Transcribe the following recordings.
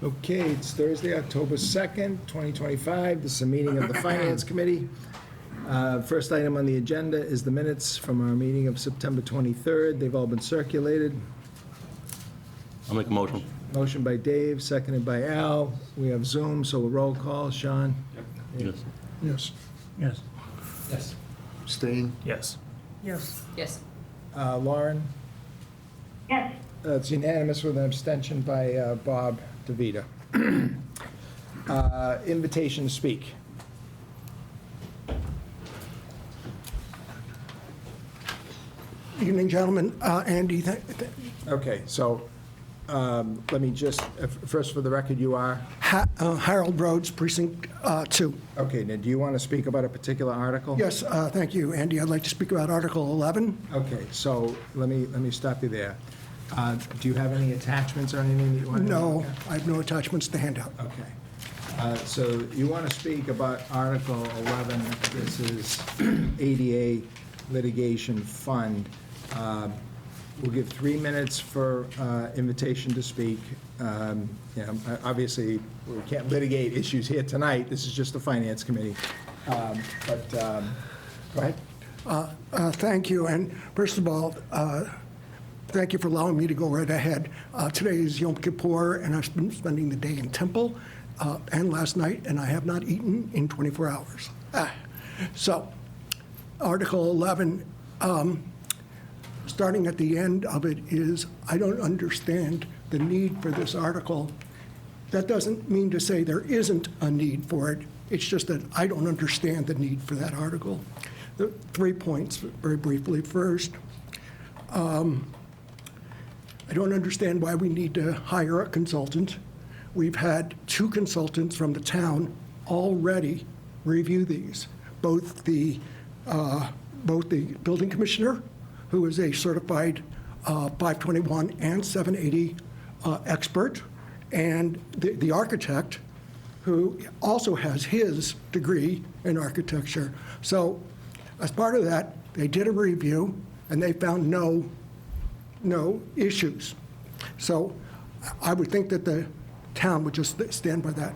Okay, it's Thursday, October 2nd, 2025. This is a meeting of the Finance Committee. First item on the agenda is the minutes from our meeting of September 23rd. They've all been circulated. I'll make a motion. Motion by Dave, seconded by Al. We have Zoom, so a roll call. Sean? Yes. Yes. Yes. Yes. Abstain? Yes. Yes. Yes. Lauren? Yes. It's unanimous with an abstention by Bob DeVita. Invitation to speak. Evening, gentlemen. Andy, Okay, so let me just, first for the record, you are? Harold Rhodes, Precinct 2. Okay, now do you want to speak about a particular article? Yes, thank you, Andy. I'd like to speak about Article 11. Okay, so let me stop you there. Do you have any attachments or anything that you want to? No, I have no attachments to hand out. Okay. So you want to speak about Article 11. This is ADA litigation fund. We'll give 3 minutes for invitation to speak. Obviously, we can't litigate issues here tonight. This is just the Finance Committee. But go ahead. Thank you, and first of all, thank you for allowing me to go right ahead. Today is Yom Kippur, and I've been spending the day in temple and last night, and I have not eaten in 24 hours. So, Article 11, starting at the end of it is, I don't understand the need for this article. That doesn't mean to say there isn't a need for it. It's just that I don't understand the need for that article. The 3 points, very briefly. First, I don't understand why we need to hire a consultant. We've had 2 consultants from the town already review these, both the building commissioner, who is a certified 521 and 780 expert, and the architect, who also has his degree in architecture. So as part of that, they did a review, and they found no issues. So I would think that the town would just stand by that.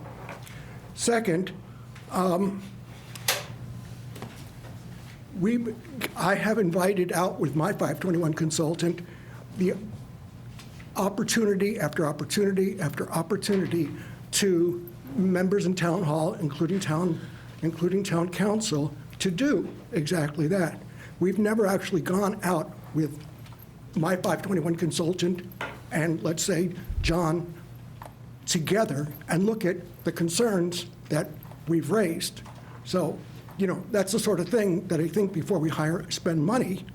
Second, I have invited out with my 521 consultant the opportunity after opportunity after opportunity to members in town hall, including town council, to do exactly that. We've never actually gone out with my 521 consultant and, let's say, John together and look at the concerns that we've raised. So, that's the sort of thing that I think before we spend money,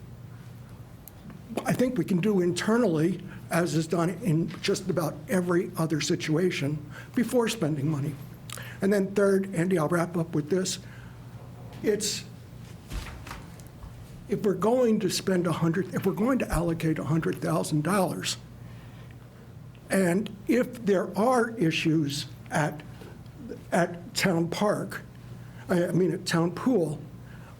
I think we can do internally, as is done in just about every other situation, before spending money. And then third, Andy, I'll wrap up with this. If we're going to allocate $100,000, and if there are issues at Town Park, at Town Pool,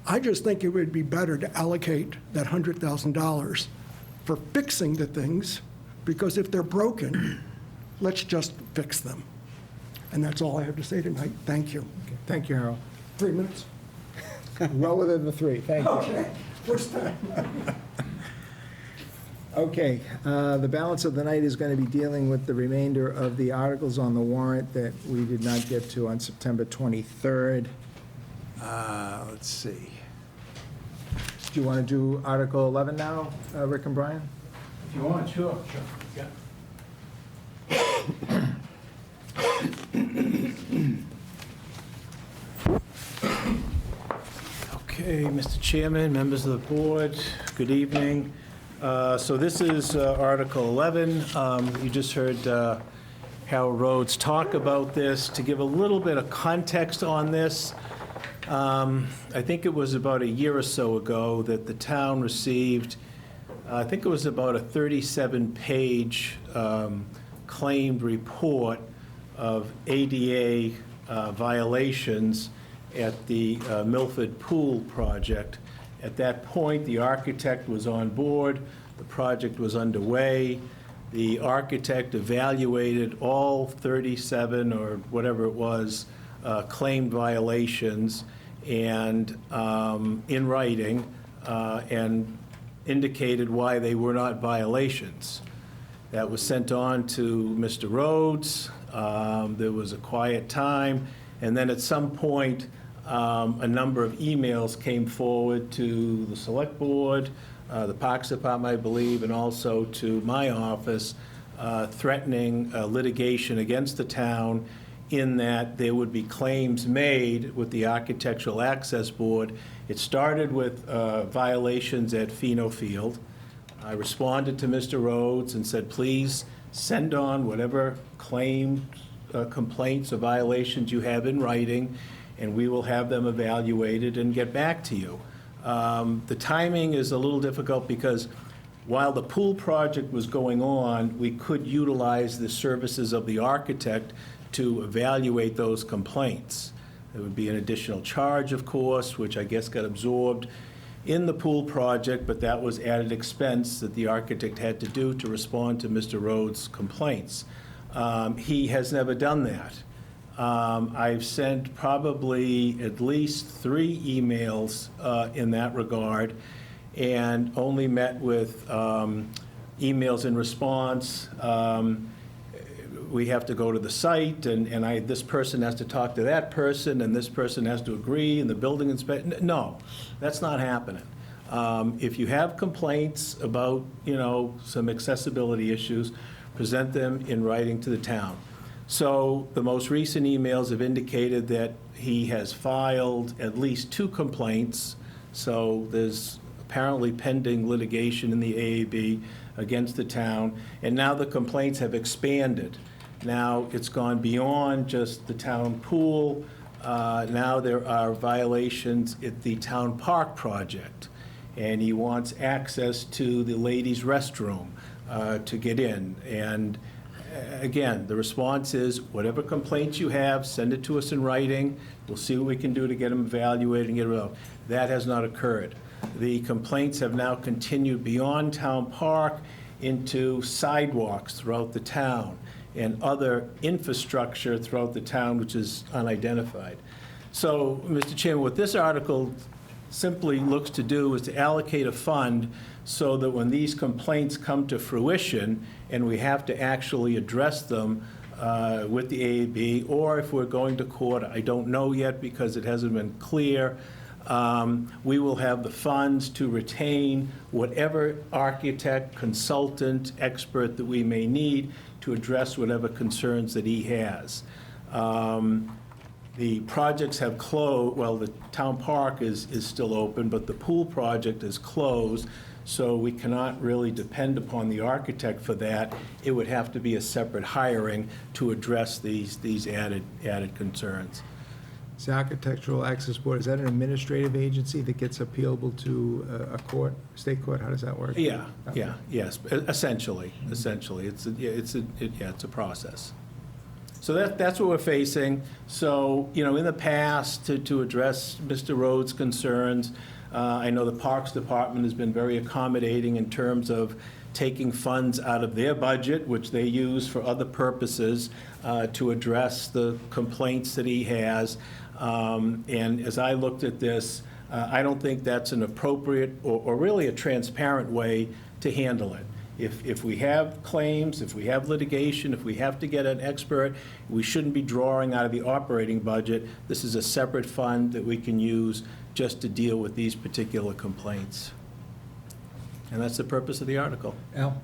I just think it would be better to allocate that $100,000 for fixing the things, because if they're broken, let's just fix them. And that's all I have to say tonight. Thank you. Okay, thank you, Harold. 3 minutes? Well within the 3, thank you. Okay, first time. Okay, the balance of the night is going to be dealing with the remainder of the articles on the warrant that we did not get to on September 23rd. Let's see. Do you want to do Article 11 now, Rick and Brian? If you want, sure. Yeah. Okay, Mr. Chairman, members of the board, good evening. So this is Article 11. You just heard Harold Rhodes talk about this. To give a little bit of context on this, I think it was about a year or so ago that the town received, I think it was about a 37-page claimed report of ADA violations at the Milford Pool project. At that point, the architect was on board, the project was underway. The architect evaluated all 37 or whatever it was claimed violations and in writing and indicated why they were not violations. That was sent on to Mr. Rhodes. There was a quiet time, and then at some point, a number of emails came forward to the Select Board, the Parks Department, I believe, and also to my office, threatening litigation against the town in that there would be claims made with the Architectural Access Board. It started with violations at Pheno Field. I responded to Mr. Rhodes and said, please send on whatever claim, complaints or violations you have in writing, and we will have them evaluated and get back to you. The timing is a little difficult because while the pool project was going on, we could utilize the services of the architect to evaluate those complaints. There would be an additional charge, of course, which I guess got absorbed in the pool project, but that was added expense that the architect had to do to respond to Mr. Rhodes' complaints. He has never done that. I've sent probably at least 3 emails in that regard and only met with emails in response. We have to go to the site, and this person has to talk to that person, and this person has to agree, and the building inspector. No, that's not happening. If you have complaints about, some accessibility issues, present them in writing to the town. So the most recent emails have indicated that he has filed at least 2 complaints. So there's apparently pending litigation in the AAB against the town, and now the complaints have expanded. Now it's gone beyond just the town pool. Now there are violations at the town park project, and he wants access to the ladies' restroom to get in. And again, the response is, whatever complaints you have, send it to us in writing. We'll see what we can do to get them evaluated and get it out. That has not occurred. The complaints have now continued beyond town park into sidewalks throughout the town and other infrastructure throughout the town, which is unidentified. So, Mr. Chairman, what this article simply looks to do is to allocate a fund so that when these complaints come to fruition and we have to actually address them with the AAB, or if we're going to court, I don't know yet because it hasn't been clear, we will have the funds to retain whatever architect, consultant, expert that we may need to address whatever concerns that he has. The projects have closed, well, the town park is still open, but the pool project is closed, so we cannot really depend upon the architect for that. It would have to be a separate hiring to address these added concerns. Is the Architectural Access Board, is that an administrative agency that gets appealable to a court, state court? How does that work? Yeah, yes, essentially. It's a process. So that's what we're facing. So, in the past, to address Mr. Rhodes' concerns, I know the Parks Department has been very accommodating in terms of taking funds out of their budget, which they use for other purposes, to address the complaints that he has. And as I looked at this, I don't think that's an appropriate or really a transparent way to handle it. If we have claims, if we have litigation, if we have to get an expert, we shouldn't be drawing out of the operating budget. This is a separate fund that we can use just to deal with these particular complaints. And that's the purpose of the article. Al?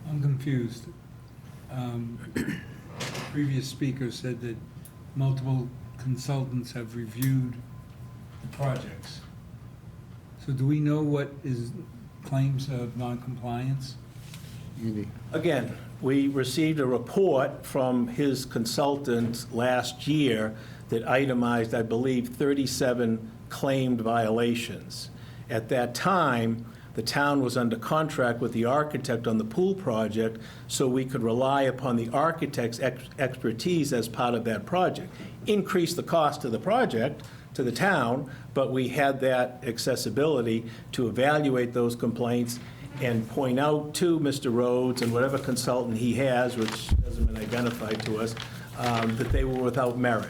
I'm confused. Previous speaker said that multiple consultants have reviewed the projects. So do we know what is claims of noncompliance? Again, we received a report from his consultant last year that itemized, I believe, 37 claimed violations. At that time, the town was under contract with the architect on the pool project, so we could rely upon the architect's expertise as part of that project. Increase the cost of the project to the town, but we had that accessibility to evaluate those complaints and point out to Mr. Rhodes and whatever consultant he has, which hasn't been identified to us, that they were without merit.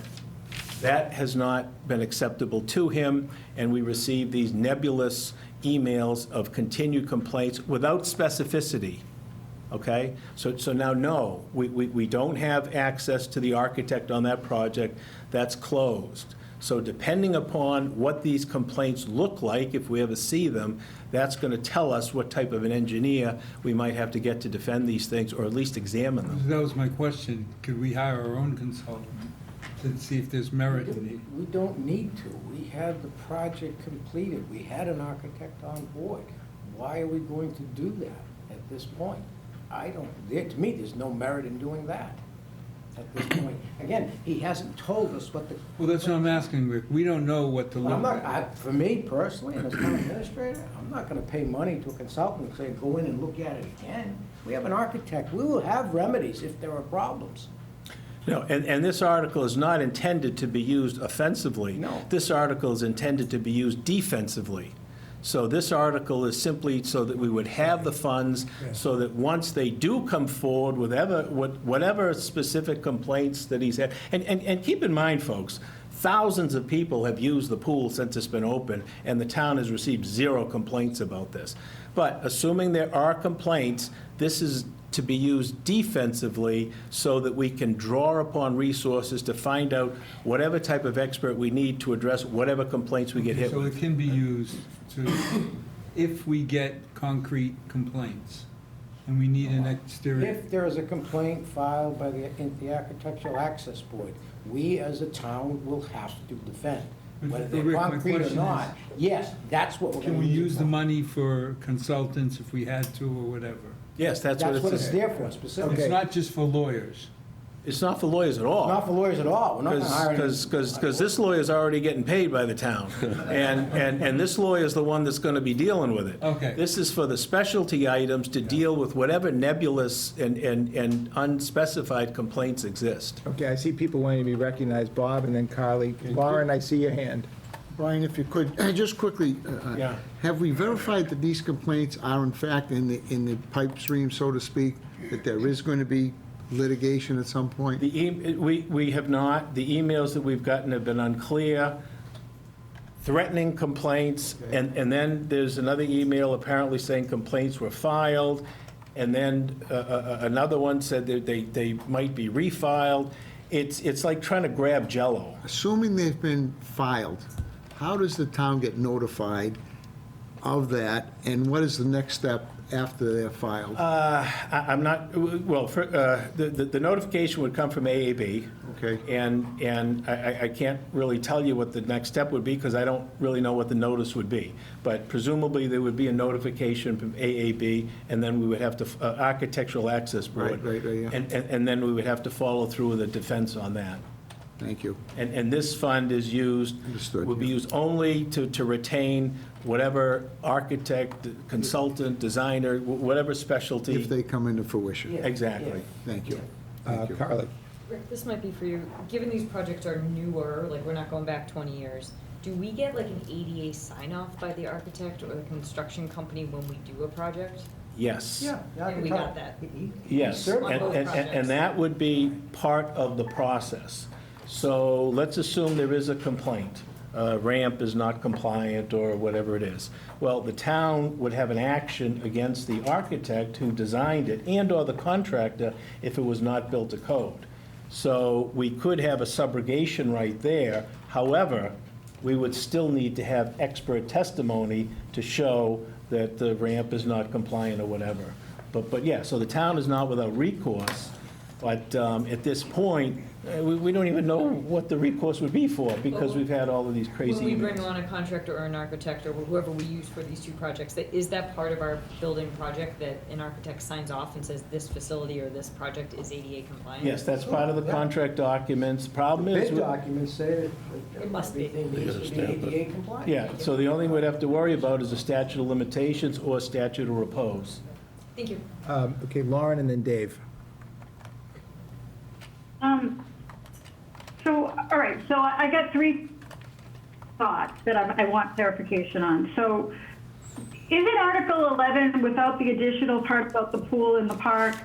That has not been acceptable to him, and we received these nebulous emails of continued complaints without specificity, okay? So now, no, we don't have access to the architect on that project. That's closed. So depending upon what these complaints look like, if we ever see them, that's going to tell us what type of an engineer we might have to get to defend these things, or at least examine them. That was my question. Could we hire our own consultant to see if there's merit in it? We don't need to. We have the project completed. We had an architect on board. Why are we going to do that at this point? To me, there's no merit in doing that at this point. Again, he hasn't told us what the. Well, that's what I'm asking, Rick. We don't know what to I'm look not, at. for me personally, as town administrator, I'm not gonna pay money to a consultant and say, go in and look at it again. We have an architect. We will have remedies if there are problems. No, and this article is not intended to be used offensively. No. This article is intended to be used defensively. So this article is simply so that we would have the funds, so that once they do come forward with whatever specific complaints that he's had, and keep in mind, folks, thousands of people have used the pool since it's been open, and the town has received 0 complaints about this. But assuming there are complaints, this is to be used defensively so that we can draw upon resources to find out whatever type of expert we need to address whatever complaints we get hit So with. it can be used to, if we get concrete complaints and we need an exterior. If there is a complaint filed by the Architectural Access Board, we as a town will have to defend. Whether they're Rick, my concrete or question not, yes, that's what we're gonna Can we use the for. money for consultants if we had to or whatever? Yes, that's what That's it's, there for, specifically. It's not just for lawyers. it's not for lawyers at all. Not for lawyers at all. We're not gonna hire any. Because this lawyer's already getting paid by the town. And this lawyer's the one that's going to be dealing with it. Okay. This is for the specialty items to deal with whatever nebulous and unspecified complaints exist. Okay, I see people wanting to be recognized. Bob and then Carly. Lauren, I see your hand. Brian, if you could, just quickly, Yeah. have we verified that these complaints are in fact in the pipe stream, so to speak, that there is going to be litigation at some point? We have not. The emails that we've gotten have been unclear, threatening complaints, and then there's another email apparently saying complaints were filed, and then another one said that they might be refiled. It's like trying to grab Jell-O. Assuming they've been filed, how does the town get notified of that, and what is the next step after they're filed? I'm not, well, the notification would come from AAB. Okay. And I can't really tell you what the next step would be, because I don't really know what the notice would be. But presumably, there would be a notification from AAB, and then we would have to, Architectural Access Board. Right, yeah. And then we would have to follow through with a defense on that. Thank you. And this fund is used, Understood, would be yeah. used only to retain whatever architect, consultant, designer, whatever specialty. If they come into fruition. Yeah. Exactly. Thank you. Thank you. Carly. Rick, this might be for you. Given these projects are newer, like we're not going back 20 years, do we get like an ADA sign-off by the architect or the construction company when we do a project? Yes. Yeah. And we got that. Yes, Certainly. and, On both and, projects. and that would be part of the process. So let's assume there is a complaint. Ramp is not compliant or whatever it is. Well, the town would have an action against the architect who designed it and/or the contractor if it was not built to code. So we could have a subrogation right there. However, we would still need to have expert testimony to show that the ramp is not compliant or whatever. But yeah, so the town is not without recourse, but at this point, we don't even know what the recourse would be for, because we've had all of these crazy When we bring emails. on a contractor or an architect or whoever we use for these two projects, is that part of our building project that an architect signs off and says this facility or this project is ADA compliant? Yes, that's part of the contract documents. Problem is, Bid documents say that It must be. everything needs to be ADA compliant. yeah, so the only thing we'd have to worry about is a statute of limitations or statute of repose. Thank you. Okay, Lauren and then Dave. So, all right, so I got three thoughts that I want clarification on. So Isn't Article 11 without the additional part about the pool in the park,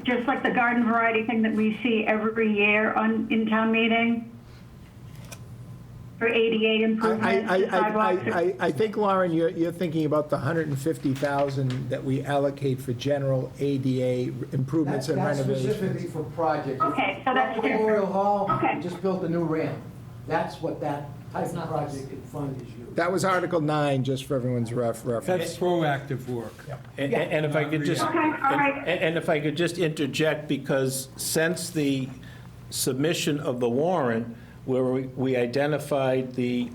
just like the garden variety thing that we see every year in town meeting? For ADA improvements, and sidewalks? I think, Lauren, you're thinking about the 150,000 that we allocate for general ADA improvements and That's specifically renovations. for projects. Okay, so that's Like the Memorial Hall, Okay. we just built a new ramp. That's what that type It's of not project fund is used. That was Article 9, just for everyone's reference. That's proactive work. And if I could just, Okay, all right. and if I could just interject, because since the submission of the warrant, where we identified the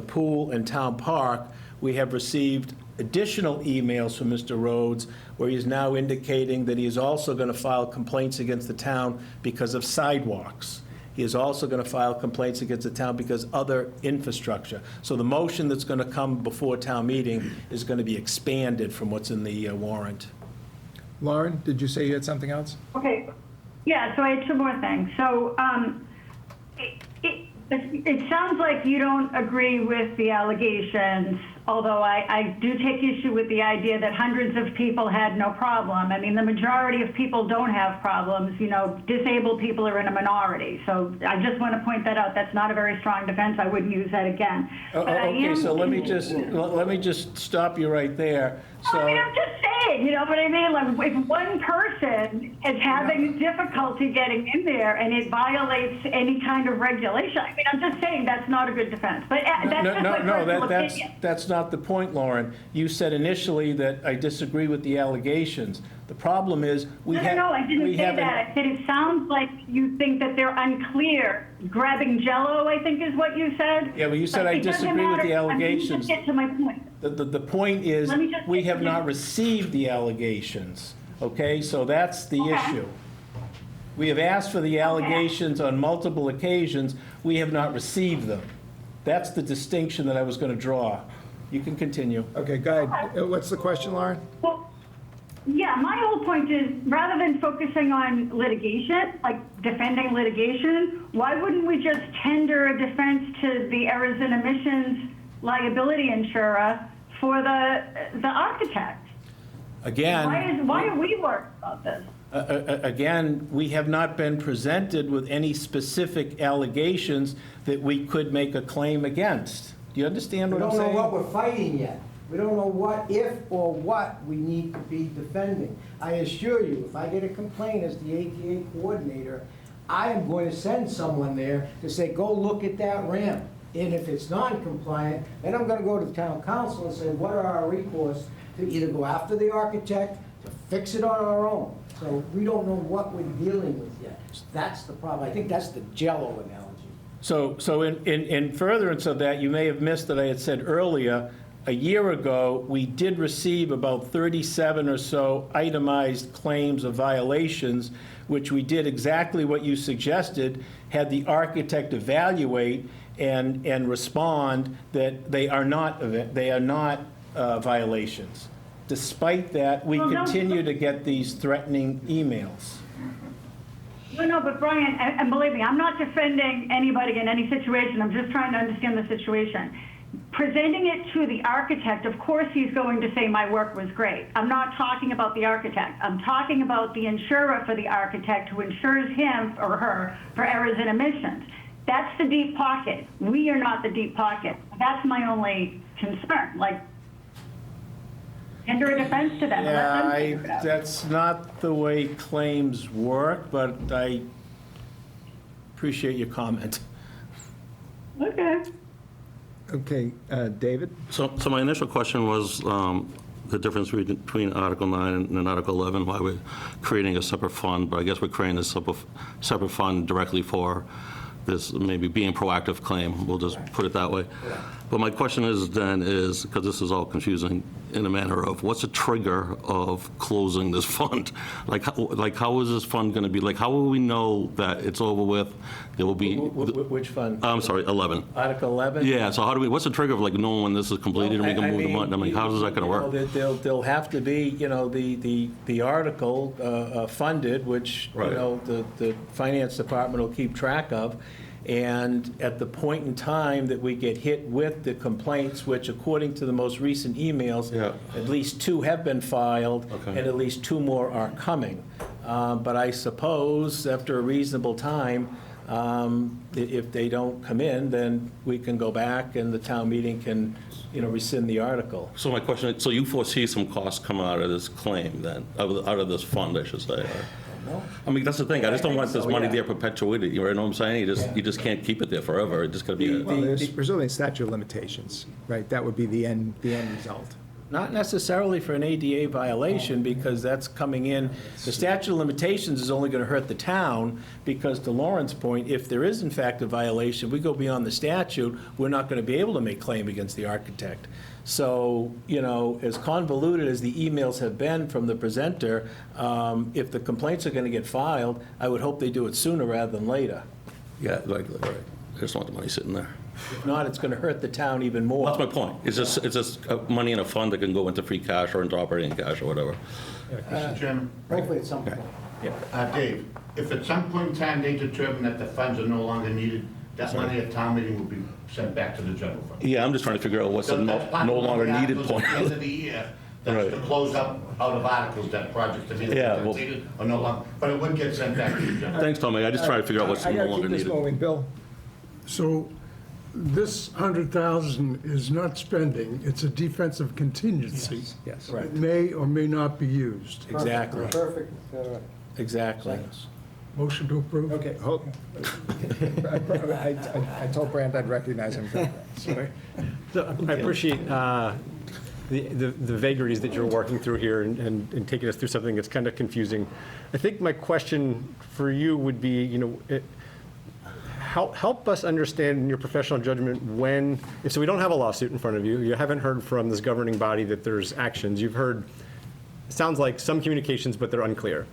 pool and town park, we have received additional emails from Mr. Rhodes, where he is now indicating that he is also going to file complaints against the town because of sidewalks. He is also going to file complaints against the town because other infrastructure. So the motion that's going to come before town meeting is going to be expanded from what's in the warrant. Lauren, did you say you had something else? Okay, yeah, so I had two more things. So, it sounds like you don't agree with the allegations, although I do take issue with the idea that hundreds of people had no problem. I mean, the majority of people don't have problems. You know, disabled people are in a minority. So I just want to point that out. That's not a very strong defense. I wouldn't use that again. But I Okay, am- so let me just stop you right there. I mean, So, I'm just saying, you know what I mean? Like, if one person is having difficulty getting in there and it violates any kind of regulation, I mean, I'm just saying that's not a good defense. But that's just my personal opinion. that's not the point, Lauren. You said initially that I disagree with the allegations. The problem is, we have... No, I didn't we say haven't- that. I said it sounds like you think that they're unclear. Grabbing Jello, I think is what you said. Yeah, but you said But I it doesn't disagree with the matter. I mean, allegations. just get to my point. The point is, Let me just we get have to not this. received the allegations, okay? So that's the Okay. issue. We have asked for the allegations on multiple occasions. We have not received them. That's the distinction that I was going to draw. You can continue. Okay, go ahead. What's the question, Lauren? Well, yeah, my whole point is, rather than focusing on litigation, like defending litigation, why wouldn't we just tender a defense to the errors and omissions liability insurer for the architect? Again... Why are we worried about this? Again, we have not been presented with any specific allegations that we could make a claim against. Do you understand We what I'm don't know saying? what we're fighting yet. We don't know what, if or what we need to be defending. I assure you, if I get a complaint as the ADA coordinator, I am going to send someone there to say, go look at that ramp. And if it's non-compliant, then I'm going to go to the town council and say, what are our recourse to either go after the architect, to fix it on our own? So we don't know what we're dealing with yet. That's the problem. I think that's the Jello analogy. So in furtherance of that, you may have missed that I had said earlier, a year ago, we did receive about 37 or so itemized claims of violations, which we did exactly what you suggested, had the architect evaluate and respond that they are not violations. Despite that, we Well, no, continue to get these threatening emails. No, but Brian, and believe me, I'm not defending anybody in any situation. I'm just trying to understand the situation. Presenting it to the architect, of course he's going to say my work was great. I'm not talking about the architect. I'm talking about the insurer for the architect who insures him or her for errors and omissions. That's the deep pocket. We are not the deep pocket. That's my only concern. Like, tender a defense to them. Let them figure it out. That's not the way claims work, but I appreciate your comment. Okay. Okay, David? So my initial question was the difference between Article 9 and Article 11, why we're creating a separate fund, but I guess we're creating a separate fund directly for this maybe being proactive claim, we'll just put it that way. But my question is then is, because this is all confusing in a manner of, what's the trigger of closing this fund? Like how is this fund going to be, like how will we know that it's over with? There will be, Which fund? I'm sorry, 11. Article 11? Yeah, so how do we, what's the trigger of like knowing when this is completed and we can move the money? I mean, how is that going to work? There'll have to be, the article funded, which, Right. the finance department will keep track of. And at the point in time that we get hit with the complaints, which according to the most recent emails, Yeah. at least 2 have been filed, Okay. and at least 2 more are coming. But I suppose after a reasonable time, if they don't come in, then we can go back and the town meeting can, rescind the article. So my question is, so you foresee some costs coming out of this claim then, out of this fund, I should say? I mean, that's the thing, I just don't want this money there perpetuity, you know what I'm saying? You just can't keep it there forever, it's just gonna be, Well, there's presumably statute of limitations, right? That would be the end result. Not necessarily for an ADA violation, because that's coming in, the statute of limitations is only going to hurt the town, because to Lauren's point, if there is in fact a violation, we go beyond the statute, we're not going to be able to make claim against the architect. So, as convoluted as the emails have been from the presenter, if the complaints are going to get filed, I would hope they do it sooner rather than later. yeah, right, I just want the money sitting there. If not, it's going to hurt the town even more. That's my point, it's just money in a fund that can go into free cash or into operating cash or whatever. Mr. Chairman, Hopefully at some point. Dave, if at some point in time they determine that the funds are no longer needed, that money at town meeting will be sent back to the general fund. Yeah, I'm just trying to figure out what's the So that's part no of longer the needed articles point. At the end of the year, that's Right. to close up out of articles that projects are either Yeah, well- completed or no longer, but it would get sent back to the general. Thanks, Tommy, I just trying to figure out what's I no gotta longer keep this needed. moving. Bill? So this 100,000 is not spending, it's a defensive contingency. Yes. It may or may not be used. Exactly, Perfect. exactly. Motion to approve? Okay, hold. I told Brand I'd recognize him. Sorry. So I appreciate the vagaries that you're working through here and taking us through something that's kind of confusing. I think my question for you would be, help us understand in your professional judgment when, so we don't have a lawsuit in front of you, you haven't heard from this governing body that there's actions, you've heard, it sounds like some communications, but they're unclear.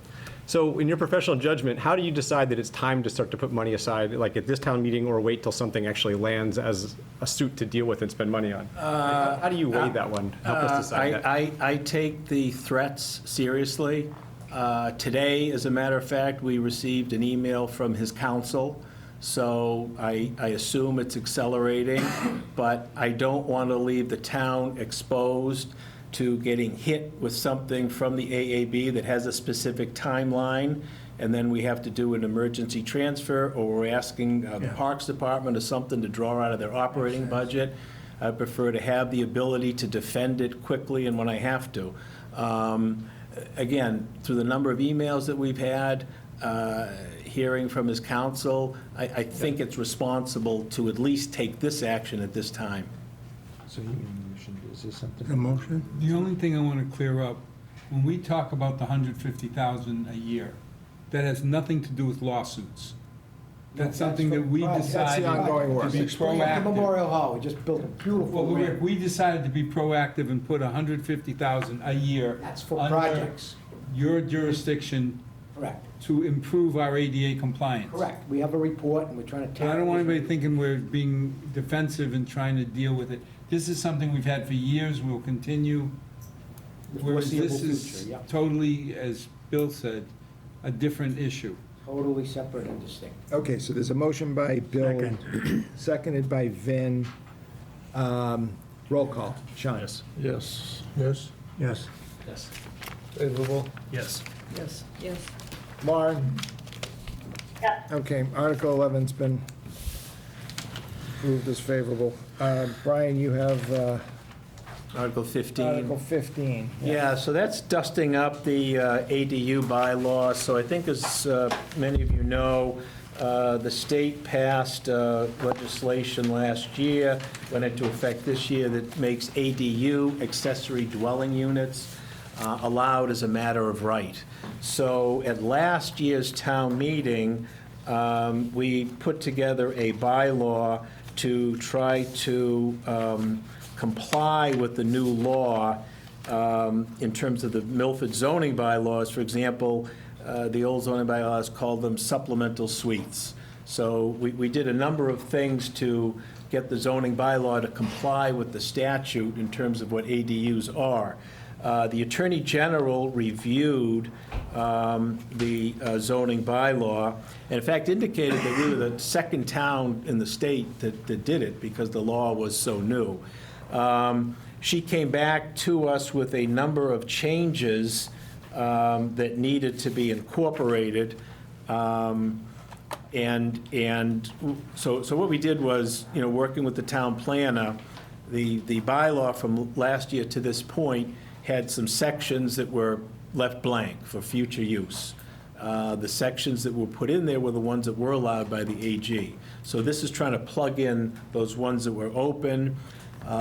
So in your professional judgment, how do you decide that it's time to start to put money aside, like at this town meeting, or wait till something actually lands as a suit to deal with and spend money on? How do you weigh that one? Help us decide that. I take the threats seriously. Today, as a matter of fact, we received an email from his counsel, so I assume it's accelerating, but I don't want to leave the town exposed to getting hit with something from the AAB that has a specific timeline, and then we have to do an emergency transfer, or we're asking the Parks Department or something to draw out of their operating budget. I prefer to have the ability to defend it quickly and when I have to. Again, through the number of emails that we've had, hearing from his counsel, I think it's responsible to at least take this action at this time. So you motion, is this something? A motion? The only thing I want to clear up, when we talk about the 150,000 a year, that has nothing to do with lawsuits. That's something that we That's the decided ongoing work. to be Spring up the proactive. Memorial Hall, we just built a beautiful Well, ramp. we decided to be proactive and put 150,000 a year. That's for under projects. Your jurisdiction Correct, to improve our ADA compliance. correct. We have a report and we're trying to. So I don't want anybody thinking we're being defensive and trying to deal with it. This is something we've had for years, we'll continue. The Whereas foreseeable this is future, yeah. totally, as Bill said, a different issue. Totally separate and distinct. Okay, so there's a motion by Bill, seconded by Vin. Roll call. Sean? Yes. Yes. Yes. Yes. Favorable? Yes. Yes. Yes. Lauren? Yes. Okay, Article 11's been approved as favorable. Brian, you have Article 15. Article 15. Yeah, so that's dusting up the ADU bylaw. So I think as many of you know, the state passed legislation last year, went into effect this year, that makes ADU, accessory dwelling units, allowed as a matter of right. So at last year's town meeting, we put together a bylaw to try to comply with the new law in terms of the Milford zoning bylaws. For example, the old zoning bylaws called them supplemental suites. So we did a number of things to get the zoning bylaw to comply with the statute in terms of what ADUs are. The Attorney General reviewed the zoning bylaw, and in fact indicated that we were the second town in the state that did it because the law was so new. She came back to us with a number of changes that needed to be incorporated. And so what we did was, working with the town planner, the bylaw from last year to this point had some sections that were left blank for future use. The sections that were put in there were the ones that were allowed by the AG. So this is trying to plug in those ones that were open.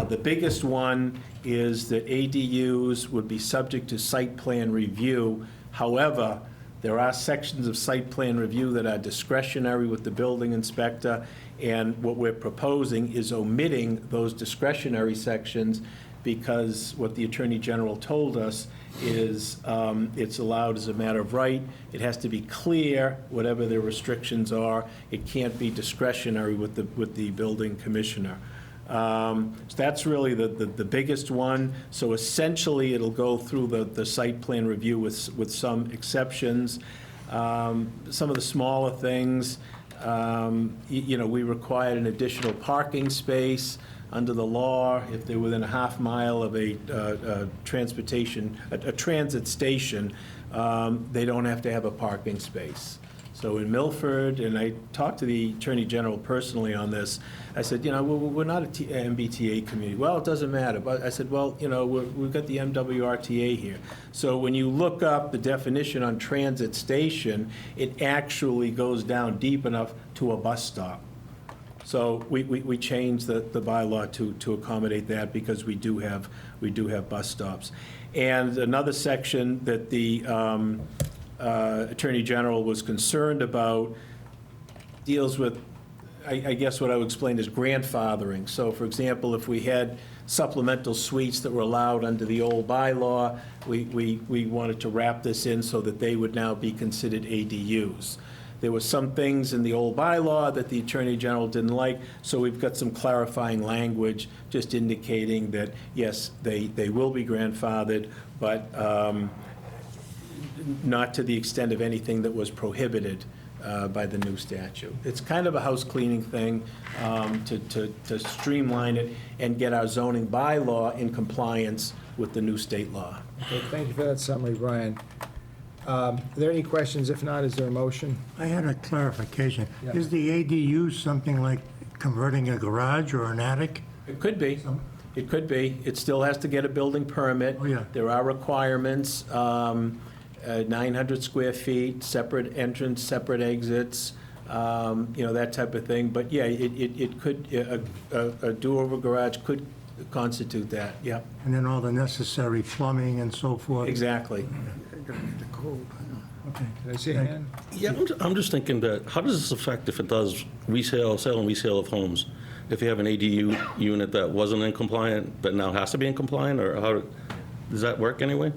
The biggest one is that ADUs would be subject to site plan review. However, there are sections of site plan review that are discretionary with the building inspector, and what we're proposing is omitting those discretionary sections because what the Attorney General told us is it's allowed as a matter of right. It has to be clear, whatever the restrictions are. It can't be discretionary with the building commissioner. So that's really the biggest one. So essentially, it'll go through the site plan review with some exceptions. Some of the smaller things, we required an additional parking space under the law if they're within a half mile of a transit station. They don't have to have a parking space. So in Milford, and I talked to the Attorney General personally on this, I said, we're not a MBTA community. Well, it doesn't matter. But I said, well, we've got the MWRTA here. So when you look up the definition on transit station, it actually goes down deep enough to a bus stop. So we changed the bylaw to accommodate that because we do have bus stops. And another section that the Attorney General was concerned about deals with, I guess what I would explain is grandfathering. So for example, if we had supplemental suites that were allowed under the old bylaw, we wanted to wrap this in so that they would now be considered ADUs. There were some things in the old bylaw that the Attorney General didn't like, so we've got some clarifying language just indicating that, yes, they will be grandfathered, but not to the extent of anything that was prohibited by the new statute. It's kind of a house cleaning thing to streamline it and get our zoning bylaw in compliance with the new state law. Okay, thank you for that summary, Brian. Are there any questions? If not, is there a motion? I had a clarification. Yeah. Is the ADU something like converting a garage or an attic? It could be. It could be. It still has to get a building permit. Oh, yeah. There are requirements, 900 square feet, separate entrance, separate exits, that type of thing. But yeah, it could, a do-over garage could constitute that, yeah. And then all the necessary plumbing and so forth? Exactly. Okay. Did I see a hand? Yeah, I'm just thinking that, how does this affect if it does sale and resale of homes? If you have an ADU unit that wasn't in compliant, but now has to be in compliant, or how, does that work anyway?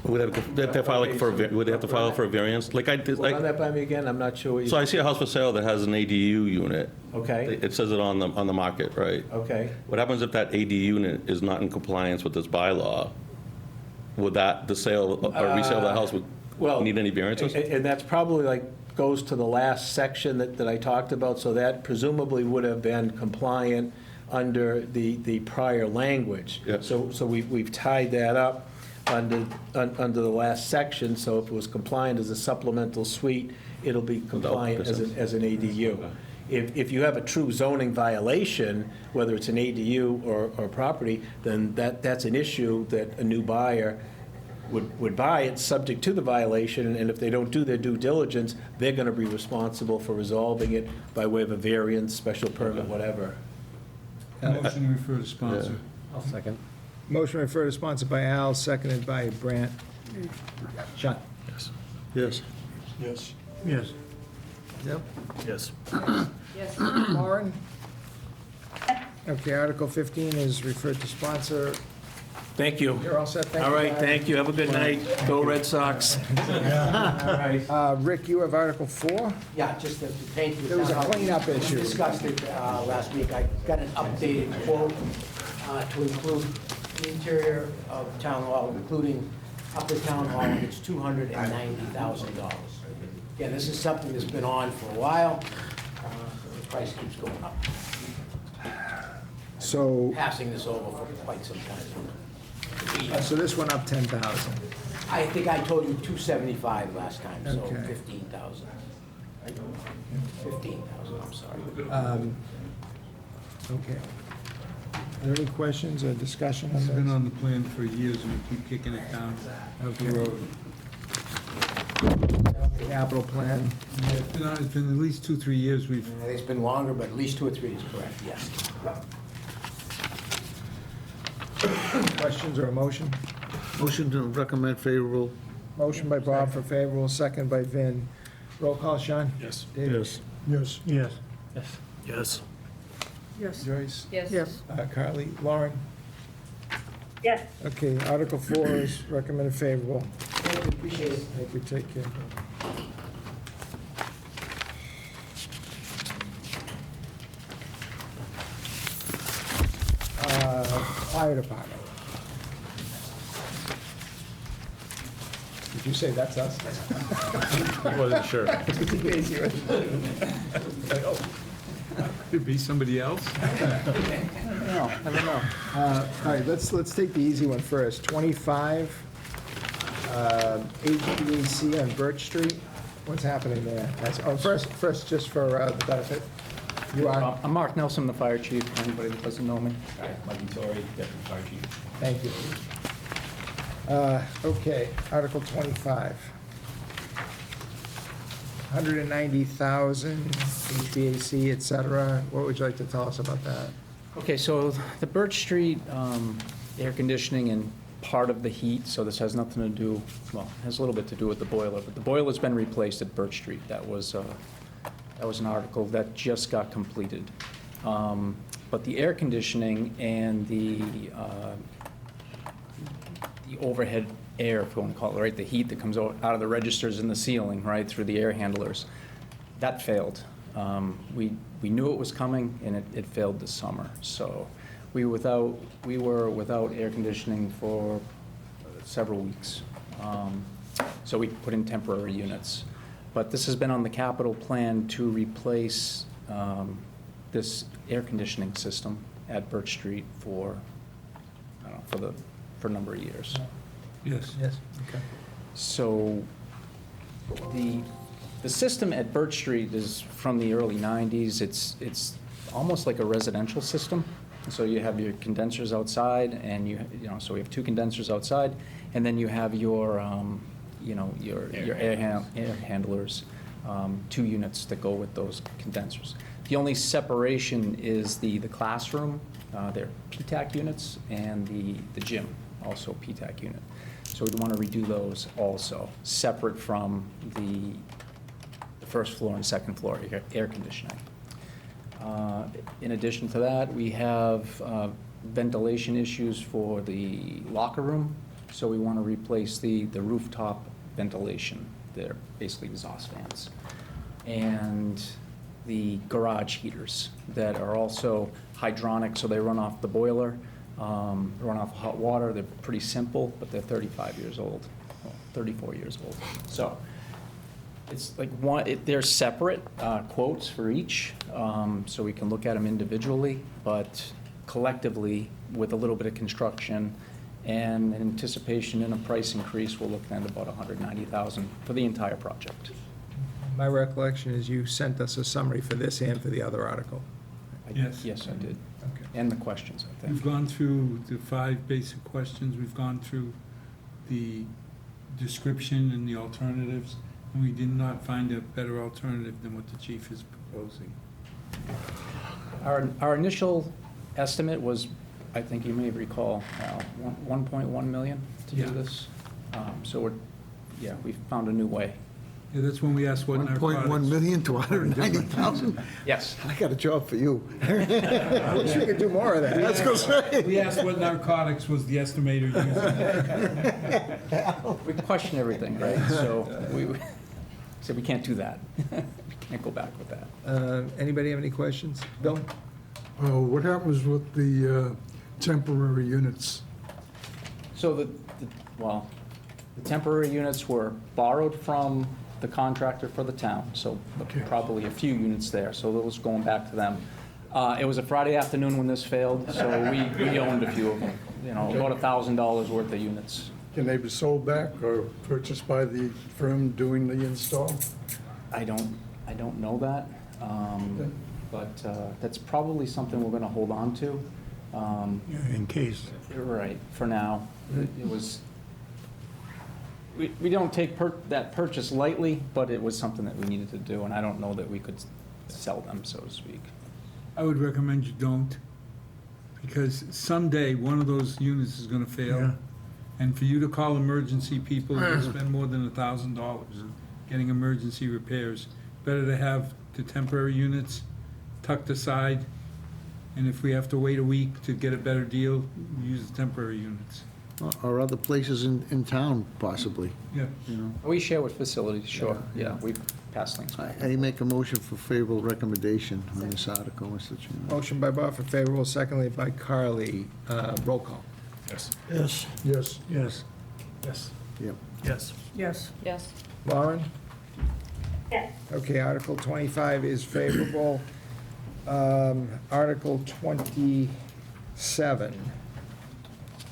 Would they have to file for a variance? Like I did, Run that by me again, I'm not sure what you. so I see a house for sale that has an ADU unit. Okay, It says it on the market, right? okay. What happens if that ADU unit is not in compliance with this bylaw? Would the sale or resale of the house Well, need any variances? And that's probably goes to the last section that I talked about, so that presumably would have been compliant under the prior language. Yeah. So we've tied that up under the last section, so if it was compliant as a supplemental suite, it'll be compliant as an ADU. If you have a true zoning violation, whether it's an ADU or property, then that's an issue that a new buyer would buy it subject to the violation, and if they don't do their due diligence, they're going to be responsible for resolving it by way of a variance, special permit, whatever. Motion to refer to sponsor. I'll second. Motion referred to sponsor by Al, seconded by Brandt. Sean? Yes. Yes. Yes. Yep. Yes. Yes. Lauren? Okay, Article 15 is referred to sponsor. Thank you. You're all set, thank you. All right, Brian. thank you, have a good night. Go Red Sox. All right. Rick, you have Article 4? Yeah, just to thank you. There was a cleanup issue. We discussed it last week. I got an updated quote to include the interior of Town Hall, including upper Town Hall, and it's $290,000. Again, this is something that's been on for a while. The price keeps going up. So, Passing this over for quite some time. so this went up 10,000. I think I told you 275 last time, so Okay. 15,000. 15,000, I'm sorry. Okay. Are there any questions or discussion on It's been this? on the plan for years, and we keep kicking it down the road. Capital plan, Yeah, it's been at least 2-3 years we've, It's been longer, but at least 2 or 3 is correct, yes. questions or a motion? Motion to recommend favorable. Motion by Bob for favorable, second by Vin. Roll call, Sean? Yes. David? Yes. Yes. Yes. Joyce? Yes. Carly? Lauren? Yes. Okay, Article 4 is recommended favorable. Thank you, appreciate it. Thank you, take care. Fire department. Did you say that's us? I wasn't sure. could be somebody else. No, never know. All right, let's take the easy one first. 25, HVAC on Birch Street. What's happening there? Oh, first, just for the benefit, you are, I'm Mark Nelson, the fire chief, for anybody that doesn't know me. Mikey Torrey, Deputy Fire Chief. thank you. Okay, Article 25. 190,000 HVAC, et cetera. What would you like to tell us about that? Okay, so the Birch Street air conditioning and part of the heat, so this has nothing to do, well, it has a little bit to do with the boiler, but the boiler's been replaced at Birch Street. That was an article that just got completed. But the air conditioning and the overhead air, if you want to call it, right, the heat that comes out of the registers in the ceiling, right, through the air handlers, that failed. We knew it was coming, and it failed this summer. So we were without air conditioning for several weeks. So we put in temporary units. But this has been on the capital plan to replace this air conditioning system at Birch Street for, I don't know, for a number of years. Yes. Yes, okay. So the system at Birch Street is from the early 90s. It's almost like a residential system. So you have your condensers outside, and so we have 2 condensers outside, and then you have your your air handlers, 2 units that go with those condensers. The only separation is the classroom, they're PTAC units, and the gym, also PTAC unit. So we'd want to redo those also, separate from the first floor and second floor air conditioning. In addition to that, we have ventilation issues for the locker room, so we want to replace the rooftop ventilation. They're basically exhaust fans. And the garage heaters that are also hydronic, so they run off the boiler, run off hot water. They're pretty simple, but they're 35 years old, well, 34 years old. So it's like they're separate quotes for each, so we can look at them individually, but collectively, with a little bit of construction and anticipation in a price increase, we're looking at about $190,000 for the entire project. My recollection is you sent us a summary for this and for the other article. Yes. Yes, I did. Okay. And the questions, I think. We've gone through the 5 basic questions, we've gone through the description and the alternatives, and we did not find a better alternative than what the chief is proposing. Our initial estimate was, I think you may recall, 1.1 million to do Yeah. this. So we found a new way. Yeah, that's when we asked what narcotics. 1.1 million to 190,000? Yes. I got a job for you. I wish we could do more of that. Let's go say. We asked what narcotics was the estimator using. We question everything, right? So we said we can't do that. We can't go back with that. Anybody have any questions? Bill? What happens with the temporary units So well, the temporary units were borrowed from the contractor for the town, so probably a few units there, so those going back to them. It was a Friday afternoon when this failed, so we owned a few of them, about $1,000 worth of units. Can they be sold back or purchased by the firm doing the install? I don't know that, but that's probably something we're gonna hold on to. In case. Right, for now. It was, we don't take that purchase lightly, but it was something that we needed to do, and I don't know that we could sell them, so to speak. I would recommend you don't, because someday one of those units is gonna fail. Yeah. And for you to call emergency people and spend more than $1,000 getting emergency repairs, better to have the temporary units tucked aside, and if we have to wait a week to get a better deal, use the temporary units. Or other places in town, possibly. Yeah. We share with facilities, sure, yeah, we pass things. I make a motion for favorable recommendation on this article, Mr. Chairman. Motion by Bob for favorable, seconded by Carly. Roll call. Yes. Yes. Yes. Yes. Yes. Yep. Yes. Yes. Yes. Lauren? Yes. Okay, Article 25 is favorable. Article 27,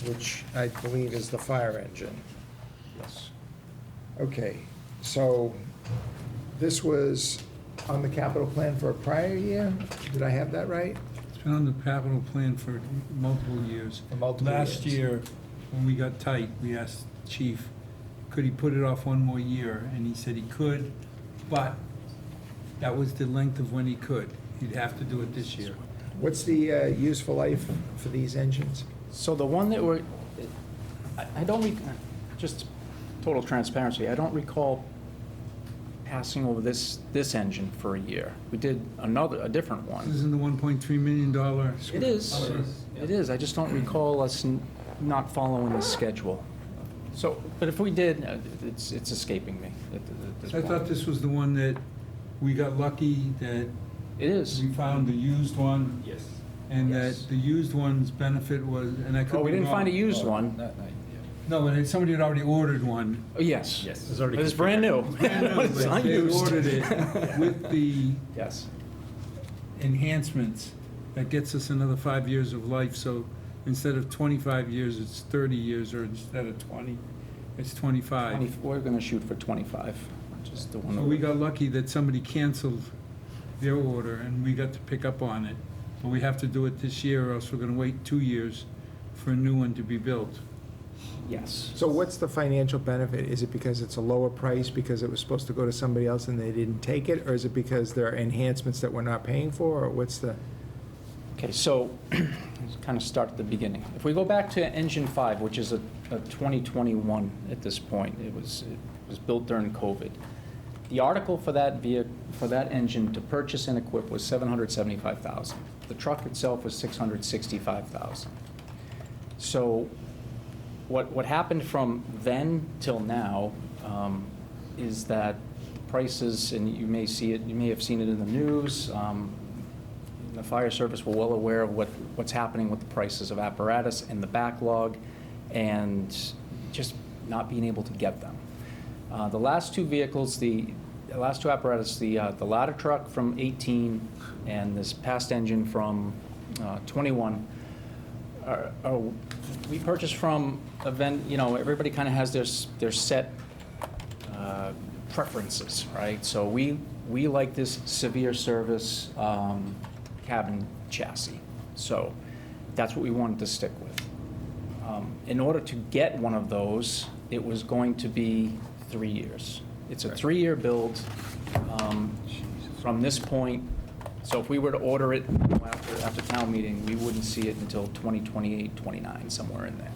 which I believe is the fire engine. Yes. Okay, so this was on the capital plan for a prior year? Did I have that right? It's been on the capital plan for multiple years. For multiple Last years. year, when we got tight, we asked the chief, could he put it off one more year? And he said he could, but that was the length of when he could. He'd have to do it this year. What's the useful life for these engines? So the one that we're, I don't, just total transparency, I don't recall passing over this engine for a year. We did a different This one. isn't the $1.3 million. It is, it is, I just don't recall us not following the schedule. So, but if we did, it's escaping me at this I point. thought this was the one that we got lucky that It is. we found the used one, Yes. and Yes. that the used one's benefit was, and I could be Oh, wrong. we didn't find a used one. No, but somebody had already ordered one. Oh, yes. Yes. But it's brand new. It's But they unused. ordered it with the Yes. enhancements. That gets us another 5 years of life, so instead of 25 years, it's 30 years, or instead of 20, it's 25. We're going to shoot for 25, which is the one. So that we got lucky that somebody canceled their order, and we got to pick up on it. But we have to do it this year, or else we're gonna wait 2 years for a new one to be built. Yes. So what's the financial benefit? Is it because it's a lower price because it was supposed to go to somebody else and they didn't take it? Or is it because there are enhancements that we're not paying for, or what's the? Okay, so let's kind of start at the beginning. If we go back to Engine 5, which is a 2021 at this point, it was built during COVID. The article for that engine to purchase and equip was $775,000. The truck itself was $665,000. So what happened from then till now is that prices, and you may see it, you may have seen it in the news. The fire service were well aware of what's happening with the prices of apparatus and the backlog, and just not being able to get them. The last two vehicles, the last two apparatus, the ladder truck from 18 and this past engine from 21, we purchased from a everybody kind of has their set preferences, right? So we like this severe service cabin chassis. So that's what we wanted to stick with. In order to get one of those, it was going to be 3 years. It's a 3-year build from this point. So if we were to order it after town meeting, we wouldn't see it until 2028, 29, somewhere in there.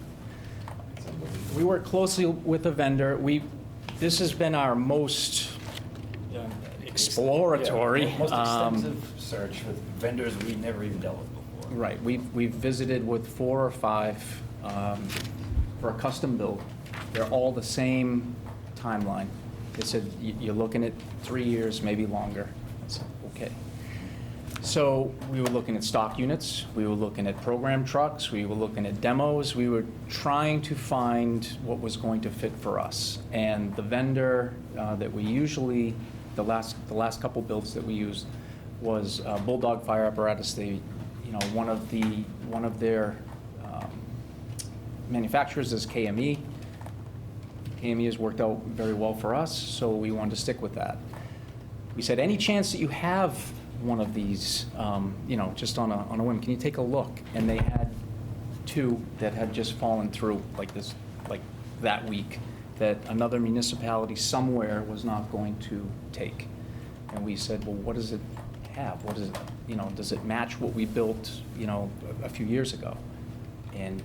We work closely with the vendor. This has been our most exploratory. Most extensive search with vendors we never even dealt with before. Right. We've visited with 4 or 5 for a custom build. They're all the same timeline. They said, you're looking at 3 years, maybe longer. I said, okay. So we were looking at stock units, we were looking at program trucks, we were looking at demos, we were trying to find what was going to fit for us. And the vendor that we usually, the last couple builds that we used was Bulldog Fire Apparatus. They, one of their manufacturers is KME. KME has worked out very well for us, so we wanted to stick with that. We said, any chance that you have one of these, just on a whim, can you take a look? And they had two that had just fallen through like that week, that another municipality somewhere was not going to take. And we said, well, what does it have? What is it, does it match what we built, a few years ago? And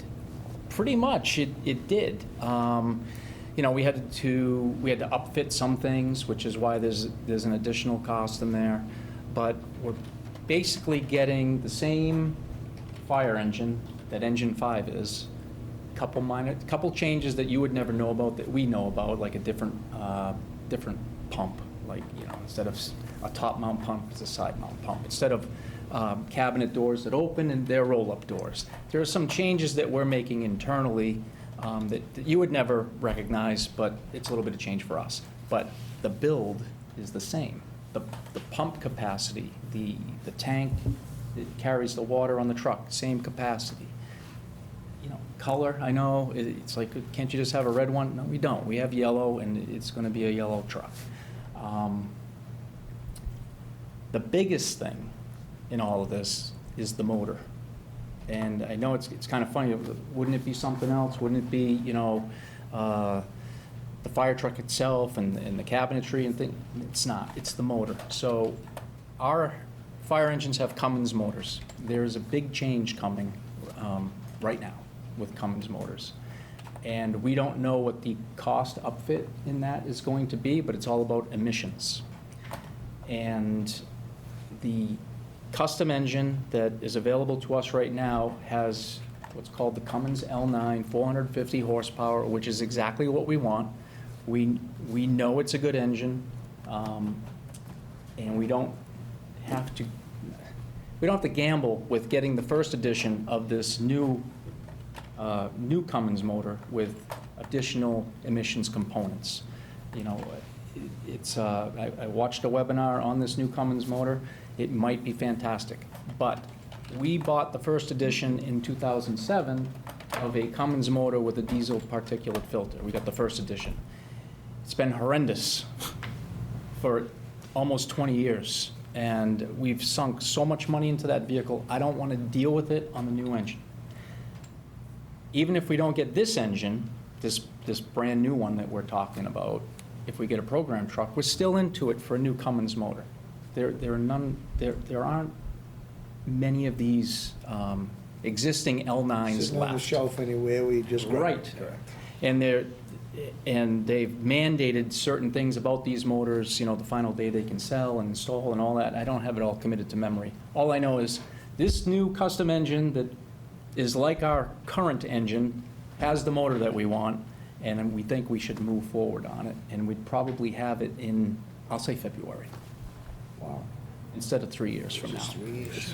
pretty much it did. We had to upfit some things, which is why there's an additional cost in there. But we're basically getting the same fire engine that Engine 5 is. Couple changes that you would never know about that we know about, like a different pump, like instead of a top mount pump, it's a side mount pump. Instead of cabinet doors that open and they're roll-up doors. There are some changes that we're making internally that you would never recognize, but it's a little bit of change for us. But the build is the same. The pump capacity, the tank that carries the water on the truck, same capacity. Color, I know, it's like, can't you just have a red one? No, we don't. We have yellow, and it's going to be a yellow truck. The biggest thing in all of this is the motor. And I know it's kind of funny. Wouldn't it be something else? Wouldn't it be, the fire truck itself and the cabinetry and things? It's not. It's the motor. So our fire engines have Cummins motors. There's a big change coming right now with Cummins motors. And we don't know what the cost upfit in that is going to be, but it's all about emissions. And the custom engine that is available to us right now has what's called the Cummins L9, 450 horsepower, which is exactly what we want. We know it's a good engine, and we don't have to gamble with getting the first edition of this new Cummins motor with additional emissions components. I watched a webinar on this new Cummins motor. It might be fantastic, but we bought the first edition in 2007 of a Cummins motor with a diesel particulate filter. We got the first edition. It's been horrendous for almost 20 years, and we've sunk so much money into that vehicle. I don't want to deal with it on the new engine. Even if we don't get this engine, this brand new one that we're talking about, if we get a program truck, we're still into it for a new Cummins motor. There aren't many of these existing L9s Sitting on the left. shelf anywhere, we just grab it. Right. And they've mandated certain things about these motors, the final day they can sell and install and all that. I don't have it all committed to memory. All I know is this new custom engine that is like our current engine has the motor that we want, and we think we should move forward on it. And we'd probably have it in, I'll say February. Wow. Instead of 3 years from now. Just 3 years.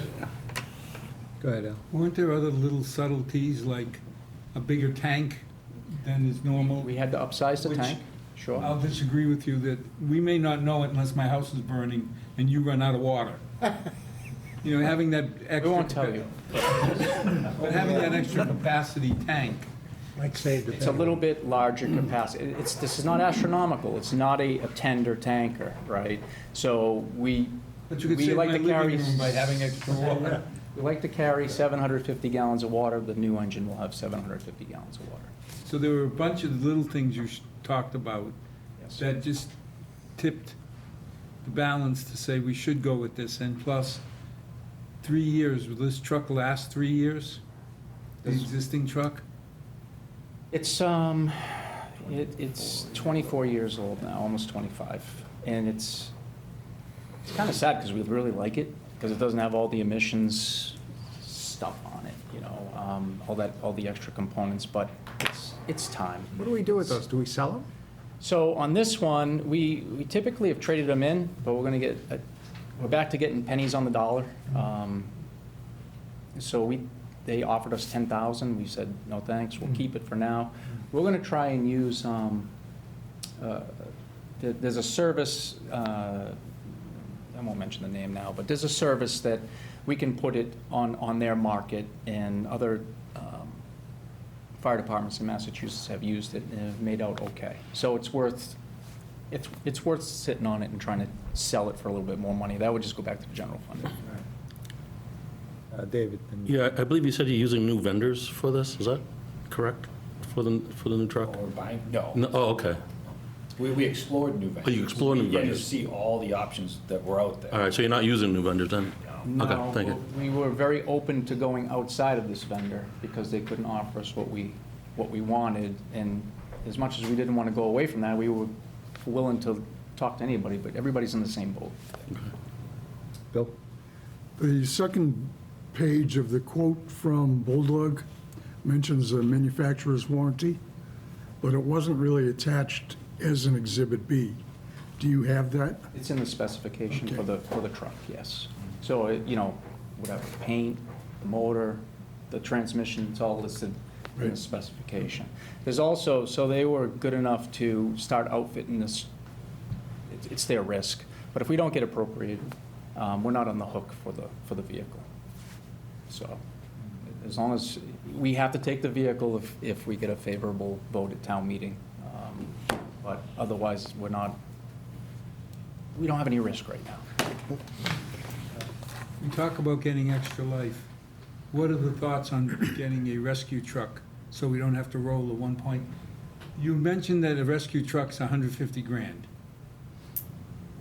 Go ahead, Al. Weren't there other little subtleties, like a bigger tank than is normal? We had to upsize the Which tank, sure. I'll disagree with you that we may not know it unless my house is burning and you run out of water. Having that extra... We won't tell you. But having that extra capacity tank, Like save the It's a little bit larger capacity. This is not astronomical. It's not a tender tanker, right? So but you could we save like my to carry living room by having extra water. We like to carry 750 gallons of water. The new engine will have 750 gallons of water. So there were a bunch of little things you talked about Yes. that just tipped the balance to say we should go with this. And plus, 3 years, will this truck last 3 years? The existing truck? It's 24 years old now, almost 25, and it's kind of sad because we really like it because it doesn't have all the emissions stuff on it, all the extra components. But it's time. What do we do with those? Do we sell them? So on this one, we typically have traded them in, but we're going to get we're back to getting pennies on the dollar. So they offered us 10,000. We said, no thanks, we'll keep it for now. We're going to try and use, there's a service, I won't mention the name now, but there's a service that we can put it on their market, and other fire departments in Massachusetts have used it and have made out okay. So it's worth sitting on it and trying to sell it for a little bit more money. That would just go back to the general fund. David? Yeah, I believe you said you're using new vendors for this, is that correct? For the new truck? Or buying, no. No, oh, okay. We explored new vendors. you explored new We began to vendors. see all the options that were out there. All right, so you're not using new vendors then? Okay, No, thank you. we were very open to going outside of this vendor because they couldn't offer us what we wanted. And as much as we didn't want to go away from that, we were willing to talk to anybody, but everybody's in the same boat. Bill? The second page of the quote from Bulldog mentions a manufacturer's warranty, but it wasn't really attached as an Exhibit B. Do you have that? It's in the specification for Okay. the truck, yes. So, whatever, paint, the motor, the transmission, it's all listed in the Right. specification. There's also, so they were good enough to start outfitting this, it's their risk, but if we don't get appropriated, we're not on the hook for the vehicle. So, as long as, we have to take the vehicle if we get a favorable vote at town meeting. But otherwise, we don't have any risk right now. We talk about getting extra life. What are the thoughts on getting a rescue truck so we don't have to roll You mentioned that a rescue truck's 150 grand.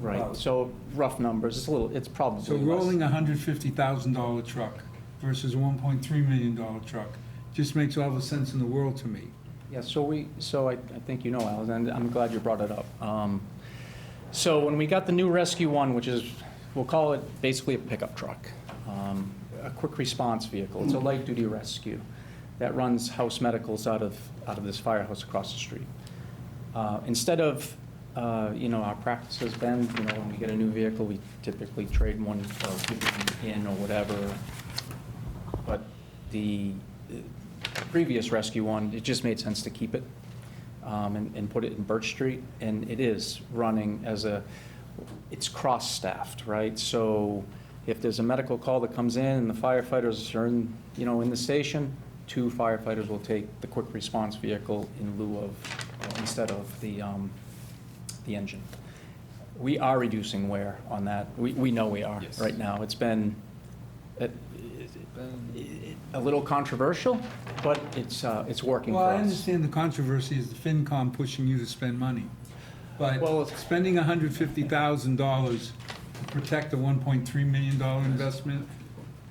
Right, so rough numbers, it's probably So less. rolling a $150,000 truck versus a $1.3 million truck just makes all the sense in the world to me. Yeah, so I think you know, Alan, and I'm glad you brought it up. So when we got the new Rescue One, which is, we'll call it basically a pickup truck, a quick response vehicle. It's a light-duty rescue that runs house medicals out of this firehouse across the street. Instead of, our practice has been, when we get a new vehicle, we typically trade one or keep it in or whatever. But the previous Rescue One, it just made sense to keep it and put it in Birch Street. And it is running it's cross-staffed, right? So if there's a medical call that comes in and the firefighters are in the station, 2 firefighters will take the quick response vehicle in lieu of, instead of the engine. We are reducing wear on that. We know we are right now. It's been a little controversial, but it's working for us. Well, I understand the controversy is the FinCom pushing you to spend money. But Well, spending $150,000 to protect a $1.3 million investment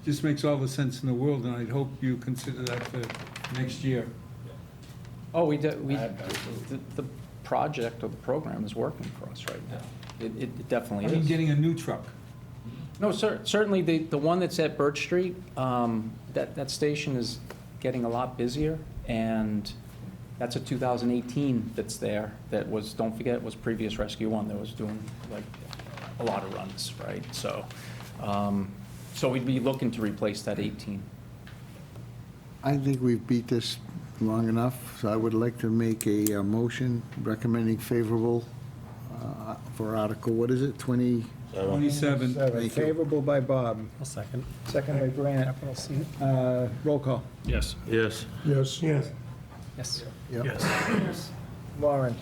just makes all the sense in the world, and I'd hope you consider that for next year. Oh, the project or the program is working for us right now. It definitely I is. mean, getting a new truck. No, certainly the one that's at Birch Street, that station is getting a lot busier, and that's a 2018 that's there, that was, don't forget, was previous Rescue One that was doing like a lot of runs, right? So we'd be looking to replace that 18. I think we've beat this long enough, so I would like to make a motion recommending favorable for Article, what is it, 20? 27. Thank you. Favorable by Bob, I'll second. second by Grant. Roll call. Yes. Yes. Yes. Yes. Yes. Yep. Lauren?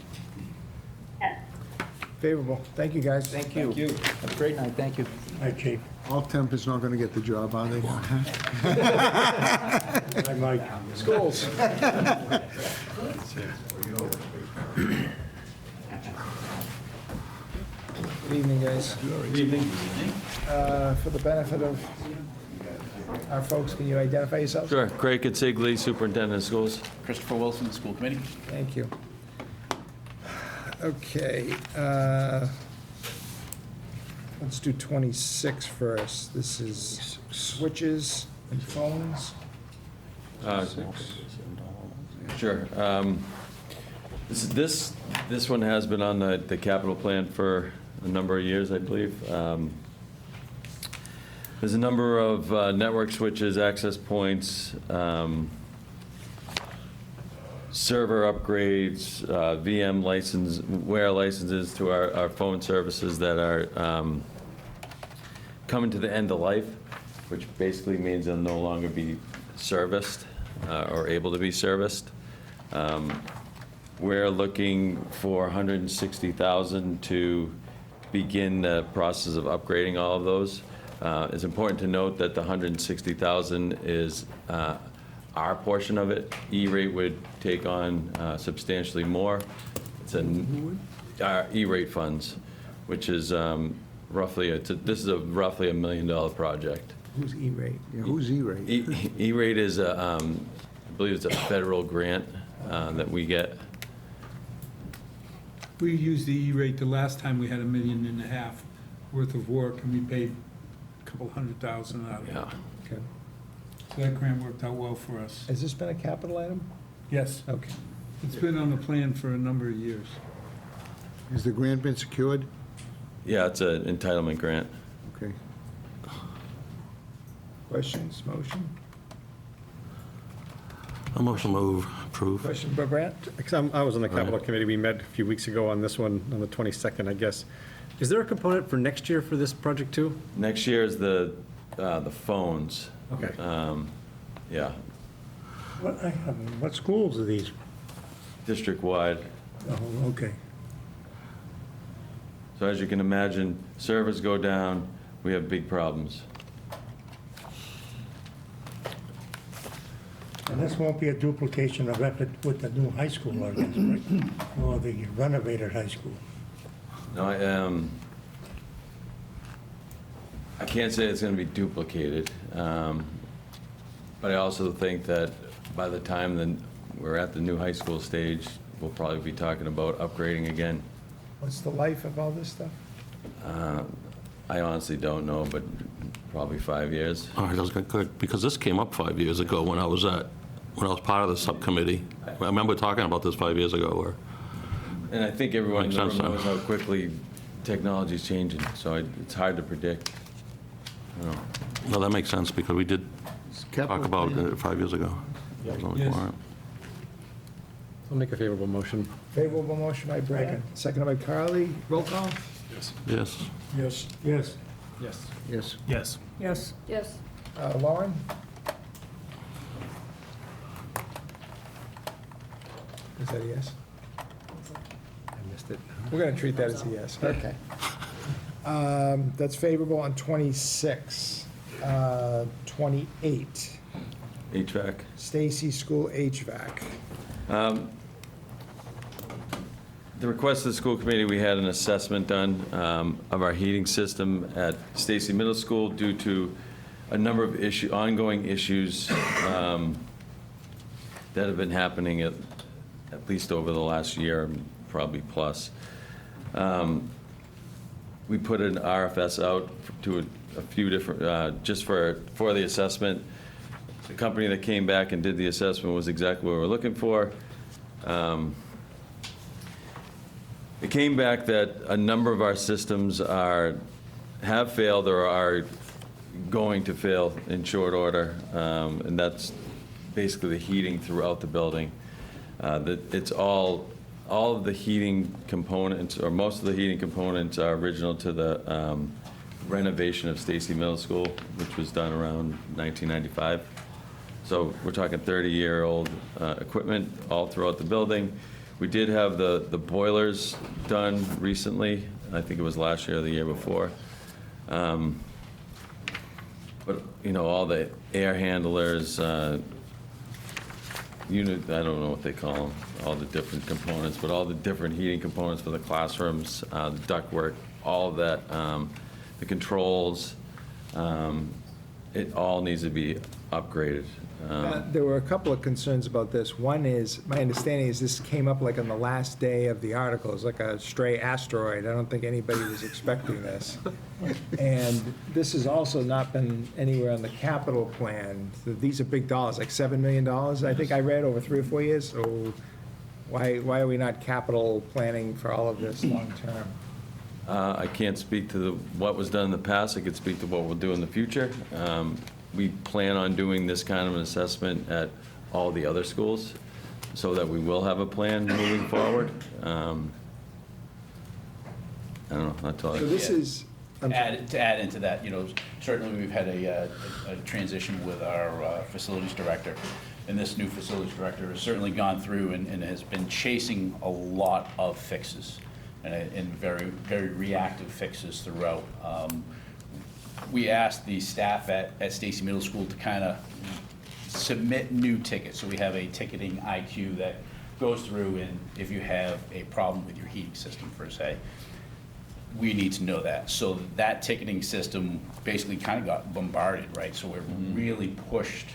Favorable. Thank you, guys. Thank you. Have a great night, thank you. Hi, Chief. All temp is not going to get the job, are they? Hi, Mike. Schools. Good evening, guys. Good evening. For the benefit of our folks, can you identify yourself? Sure. Craig Kitsigli, Superintendent of Schools. Christopher Wilson, School Committee. Thank you. Okay, let's do 26 first. This is switches and phones. Sure. This one has been on the capital plan for a number of years, I believe. There's a number of network switches, access points, server upgrades, VM licenses to our phone services that are coming to the end of life, which basically means they'll no longer be serviced or able to be serviced. We're looking for $160,000 to begin the process of upgrading all of those. It's important to note that the $160,000 is our portion of it. E-rate would take on substantially more. It's our E-rate funds, which is this is roughly $1 million project. Who's E-rate? Yeah, who's E-rate? E-rate is, I believe it's a federal grant that we get. We used the E-rate the last time we had $1.5 million worth of work, and we paid a couple $100,000 out of it. Yeah. Okay. So that grant worked out well for us. Has this been a capital item? Yes, Okay. it's been on the plan for a number of years. Has the grant been secured? Yeah, it's an entitlement grant. Okay. Questions, motion? A motion move, approve. Question by Brant? Because I was on the capital committee, we met a few weeks ago on this one, on the 22nd, I guess. Is there a component for next year for this project too? Next year is the phones. Okay. Yeah, What schools are these? district-wide. Oh, okay. So as you can imagine, servers go down, we have big problems. And this won't be a duplication of effort with the new high school, I guess, right? Or the renovated high school. No, I can't say it's going to be duplicated, but I also think that by the time we're at the new high school stage, we'll probably be talking about upgrading again. What's the life of all this stuff? I honestly don't know, but probably 5 years. All right, that's good, because this came up 5 years ago when I was part of the subcommittee. I remember talking about this 5 years ago, or, And I think everyone Makes sense, knows how quickly technology's changing, so it's hard to predict. I don't know. no, that makes sense, because we did Capital talk about plan. it 5 years ago. It was on the Yes. warrant. I'll make a favorable motion. Favorable motion by Brant, seconded by Carly. Roll call? Yes. Yes. Yes. Yes. Yes. Yes. Yes. Yes. Lauren? Is that a yes? I missed it. We're going to treat that as a yes. Okay. That's favorable on 26. 28, HVAC. Stacy School HVAC. The request of the school committee, we had an assessment done of our heating system at Stacy Middle School due to a number of ongoing issues that have been happening at least over the last year, probably plus. We put an RFS out to a few different, just for the assessment. The company that came back and did the assessment was exactly what we were looking for. It came back that a number of our systems have failed or are going to fail in short order, and that's basically the heating throughout the building. It's all of the heating components, or most of the heating components, are original to the renovation of Stacy Middle School, which was done around 1995. So we're talking 30-year-old equipment all throughout the building. We did have the boilers done recently. I think it was last year or the year before. But, all the air handlers, I don't know what they call them, all the different components, but all the different heating components for the classrooms, the ductwork, all of that, the controls, it all needs to be upgraded. There were a couple of concerns about this. One is, my understanding is this came up like on the last day of the article. It's like a stray asteroid. I don't think anybody was expecting this. And this has also not been anywhere on the capital plan. These are big dollars, like $7 million, I think I read, over 3 or 4 years. So why are we not capital planning for all of this long-term? I can't speak to what was done in the past. I could speak to what we'll do in the future. We plan on doing this kind of an assessment at all the other schools so that we will have a plan moving forward. I don't know, that's all. So this is, To add into that, certainly we've had a transition with our facilities director, and this new facilities director has certainly gone through and has been chasing a lot of fixes, and very, very reactive fixes throughout. We asked the staff at Stacy Middle School to kind of submit new tickets, so we have a ticketing IQ that goes through, and if you have a problem with your heating system, per se, we need to know that. So that ticketing system basically kind of got bombarded, right? So we're really pushed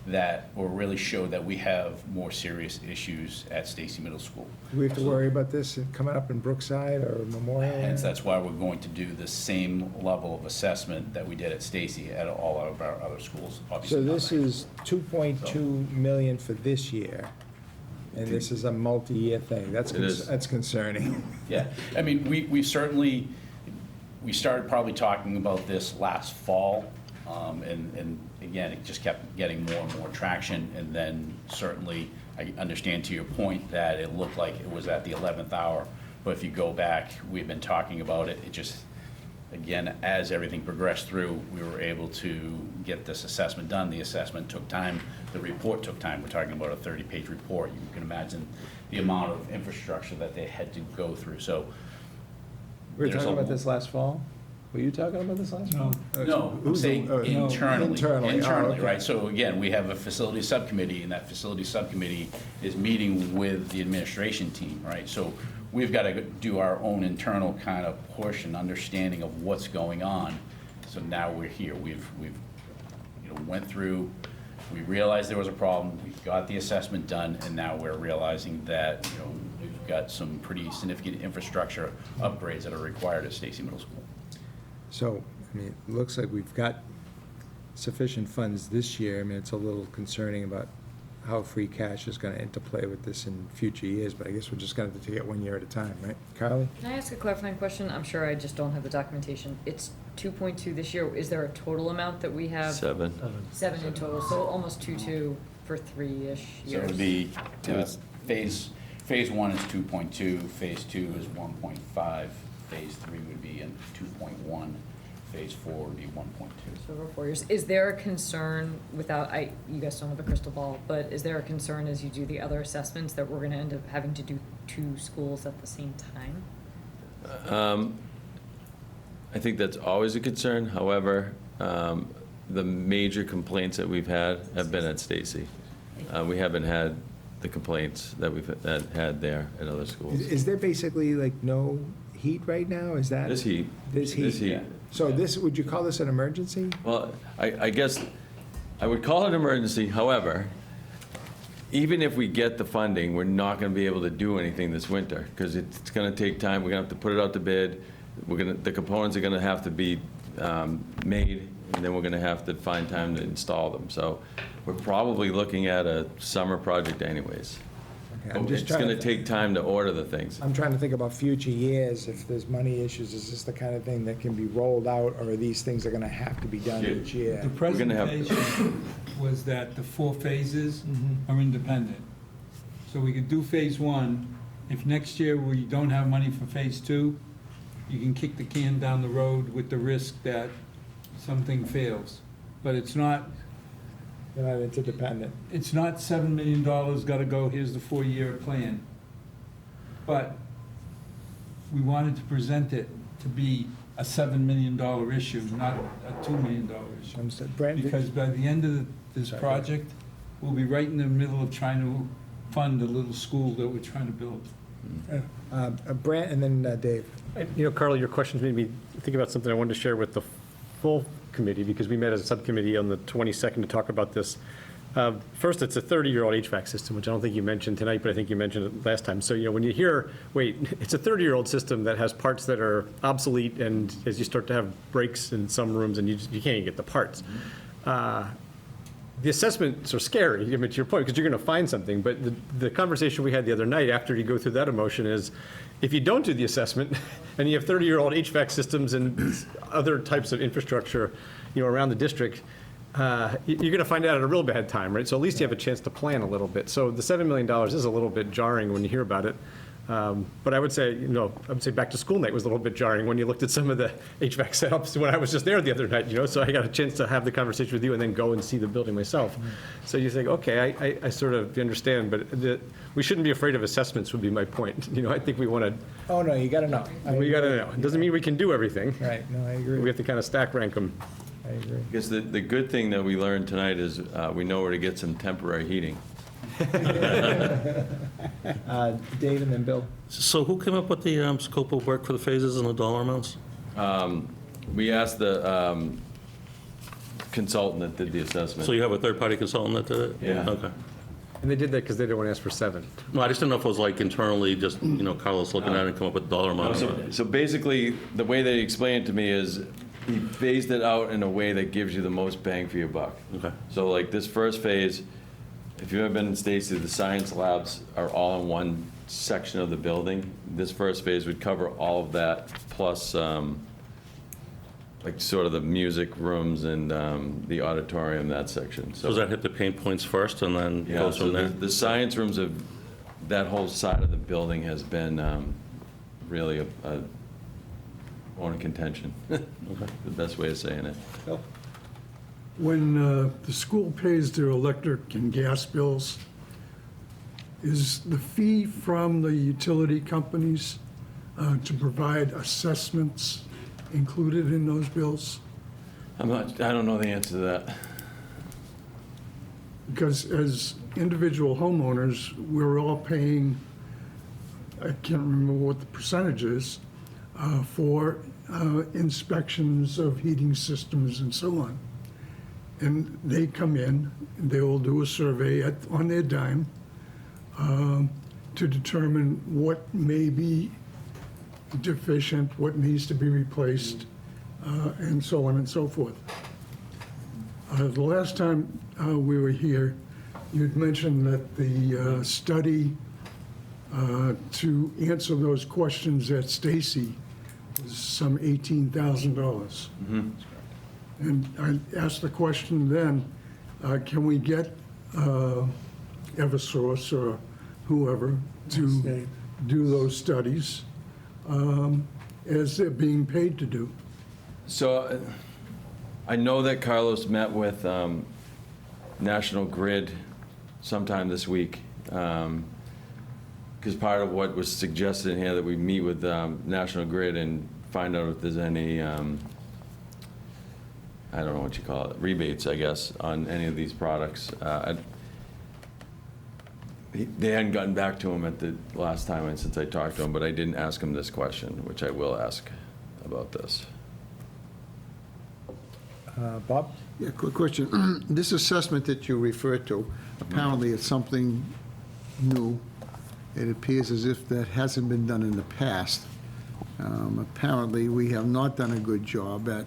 that, or really showed that we have more serious issues at Stacy Middle School. do we have to worry about this coming up in Brookside or Memorial? Hence, that's why we're going to do the same level of assessment that we did at Stacy at all of our other schools. Obviously So not this like- is 2.2 million for this year, and this is a multi-year thing. That's It is. that's concerning. Yeah, I mean, we certainly, we started probably talking about this last fall, and again, it just kept getting more and more traction, and then certainly, I understand to your point that it looked like it was at the 11th hour, but if you go back, we've been talking about it, it just, again, as everything progressed through, we were able to get this assessment done. The assessment took time, the report took time. We're talking about a 30-page report. You can imagine the amount of infrastructure that they had to go through, so. We were there's talking a- about this last fall? Were you talking about this last fall? No, I'm Who's the- saying no, internally. Internally, oh, okay. Right? So again, we have a facility subcommittee, and that facility subcommittee is meeting with the administration team, right? So we've got to do our own internal kind of push and understanding of what's going on. So now we're here. We've went through, we realized there was a problem, we got the assessment done, and now we're realizing that, we've got some pretty significant infrastructure upgrades that are required at Stacy Middle School. So, I mean, it looks like we've got sufficient funds this year. I mean, it's a little concerning about how free cash is going to interplay with this in future years, but I guess we're just going to have to take it 1 year at a time, right? Carly? Can I ask a clarifying question? I'm sure I just don't have the documentation. It's 2.2 this year. Is there a total amount that we have? 7. 7 in total, so almost 2.2 for 3-ish So years. it would be, phase 1 is 2.2, phase 2 is 1.5, phase 3 would be in 2.1, phase 4 would be 1.2. So over 4 years. Is there a concern without, you guys don't have a crystal ball, but is there a concern as you do the other assessments that we're gonna end up having to do 2 schools at the same time? I think that's always a concern. However, the major complaints that we've had have been at Stacy. We haven't had the complaints that we've had there at other schools. Is there basically like no heat right now? Is that? There's heat. There's heat? There's heat. So this, would you call this an emergency? Well, I guess I would call it an emergency. However, even if we get the funding, we're not going to be able to do anything this winter because it's going to take time. We're going to have to put it out to bid. The components are going to have to be made, and then we're going to have to find time to install them. So we're probably looking at a summer project anyways. Okay, I'm just It's trying going to to take time to order the things. I'm trying to think about future years, if there's money issues, is this the kind of thing that can be rolled out, or are these things are gonna have to be done each year? The gonna have- presentation was that the 4 phases are independent. So we could do phase 1. If next year we don't have money for phase 2, you can kick the can down the road with the risk that something fails. But it's not, They're not interdependent. it's not $7 million gotta go, here's the 4-year plan. But we wanted to present it to be a $7 million issue, not a $2 million issue. Understood. Brent, Because by the end of this Sorry. project, we'll be right in the middle of trying to fund a little school that we're trying to build. Brent, and then Dave. Carly, your questions made me think about something I wanted to share with the full committee, because we met as a subcommittee on the 22nd to talk about this. First, it's a 30-year-old HVAC system, which I don't think you mentioned tonight, but I think you mentioned it last time. So, when you hear, wait, it's a 30-year-old system that has parts that are obsolete, and as you start to have breaks in some rooms, and you can't even get the parts. the assessments are scary, I mean, to your point, because you're going to find something, but the conversation we had the other night after you go through that emotion is, if you don't do the assessment, and you have 30-year-old HVAC systems and other types of infrastructure, around the district, you're going to find out at a real bad time, right? So at least you have a chance to plan a little bit. So the $7 million is a little bit jarring when you hear about it. But I would say, back to school night was a little bit jarring when you looked at some of the HVAC setups when I was just there the other night, so I got a chance to have the conversation with you and then go and see the building myself. So you think, okay, I sort of understand, but we shouldn't be afraid of assessments would be my point. I think we want to. Oh, no, you got to know. We got to know. It doesn't mean we can do everything. Right, no, I agree. We have to kind of stack rank them. I agree. I guess the good thing that we learned tonight is we know where to get some temporary heating. Dave and then Bill. So who came up with the scope of work for the phases and the dollar amounts? We asked the consultant that did the assessment. So you have a third-party consultant that did it? Yeah. Okay. And they did that because they didn't want to ask for 7. No, I just didn't know if it was like internally, just, Carlos looking at it and come up with dollar amounts. So basically, the way they explained it to me is he phased it out in a way that gives you the most bang for your buck. Okay. So like this first phase, if you've ever been in Stacy, the science labs are all in one section of the building. This first phase would cover all of that, plus like sort of the music rooms and the auditorium, that section. So does that hit the pain points first and then Yeah, goes so from there? the science rooms of, that whole side of the building has been really a point of contention. The best way of saying it. When the school pays their electric and gas bills, is the fee from the utility companies to provide assessments included in those bills? I don't know the answer to that. Because as individual homeowners, we're all paying, I can't remember what the percentage is, for inspections of heating systems and so on. And they come in, and they will do a survey on their dime to determine what may be deficient, what needs to be replaced, and so on and so forth. The last time we were here, you'd mentioned that the study to answer those questions at Stacy was some $18,000. And I asked the question then, can we get Eversource or whoever to do those studies as they're being paid to do? So I know that Carlos met with National Grid sometime this week, because part of what was suggested in here that we meet with National Grid and find out if there's any, I don't know what you call it, rebates, I guess, on any of these products. They hadn't gotten back to him at the last time since I talked to him, but I didn't ask him this question, which I will ask about this. Bob? Yeah, quick question. This assessment that you referred to, apparently it's something new. It appears as if that hasn't been done in the past. Apparently, we have not done a good job at,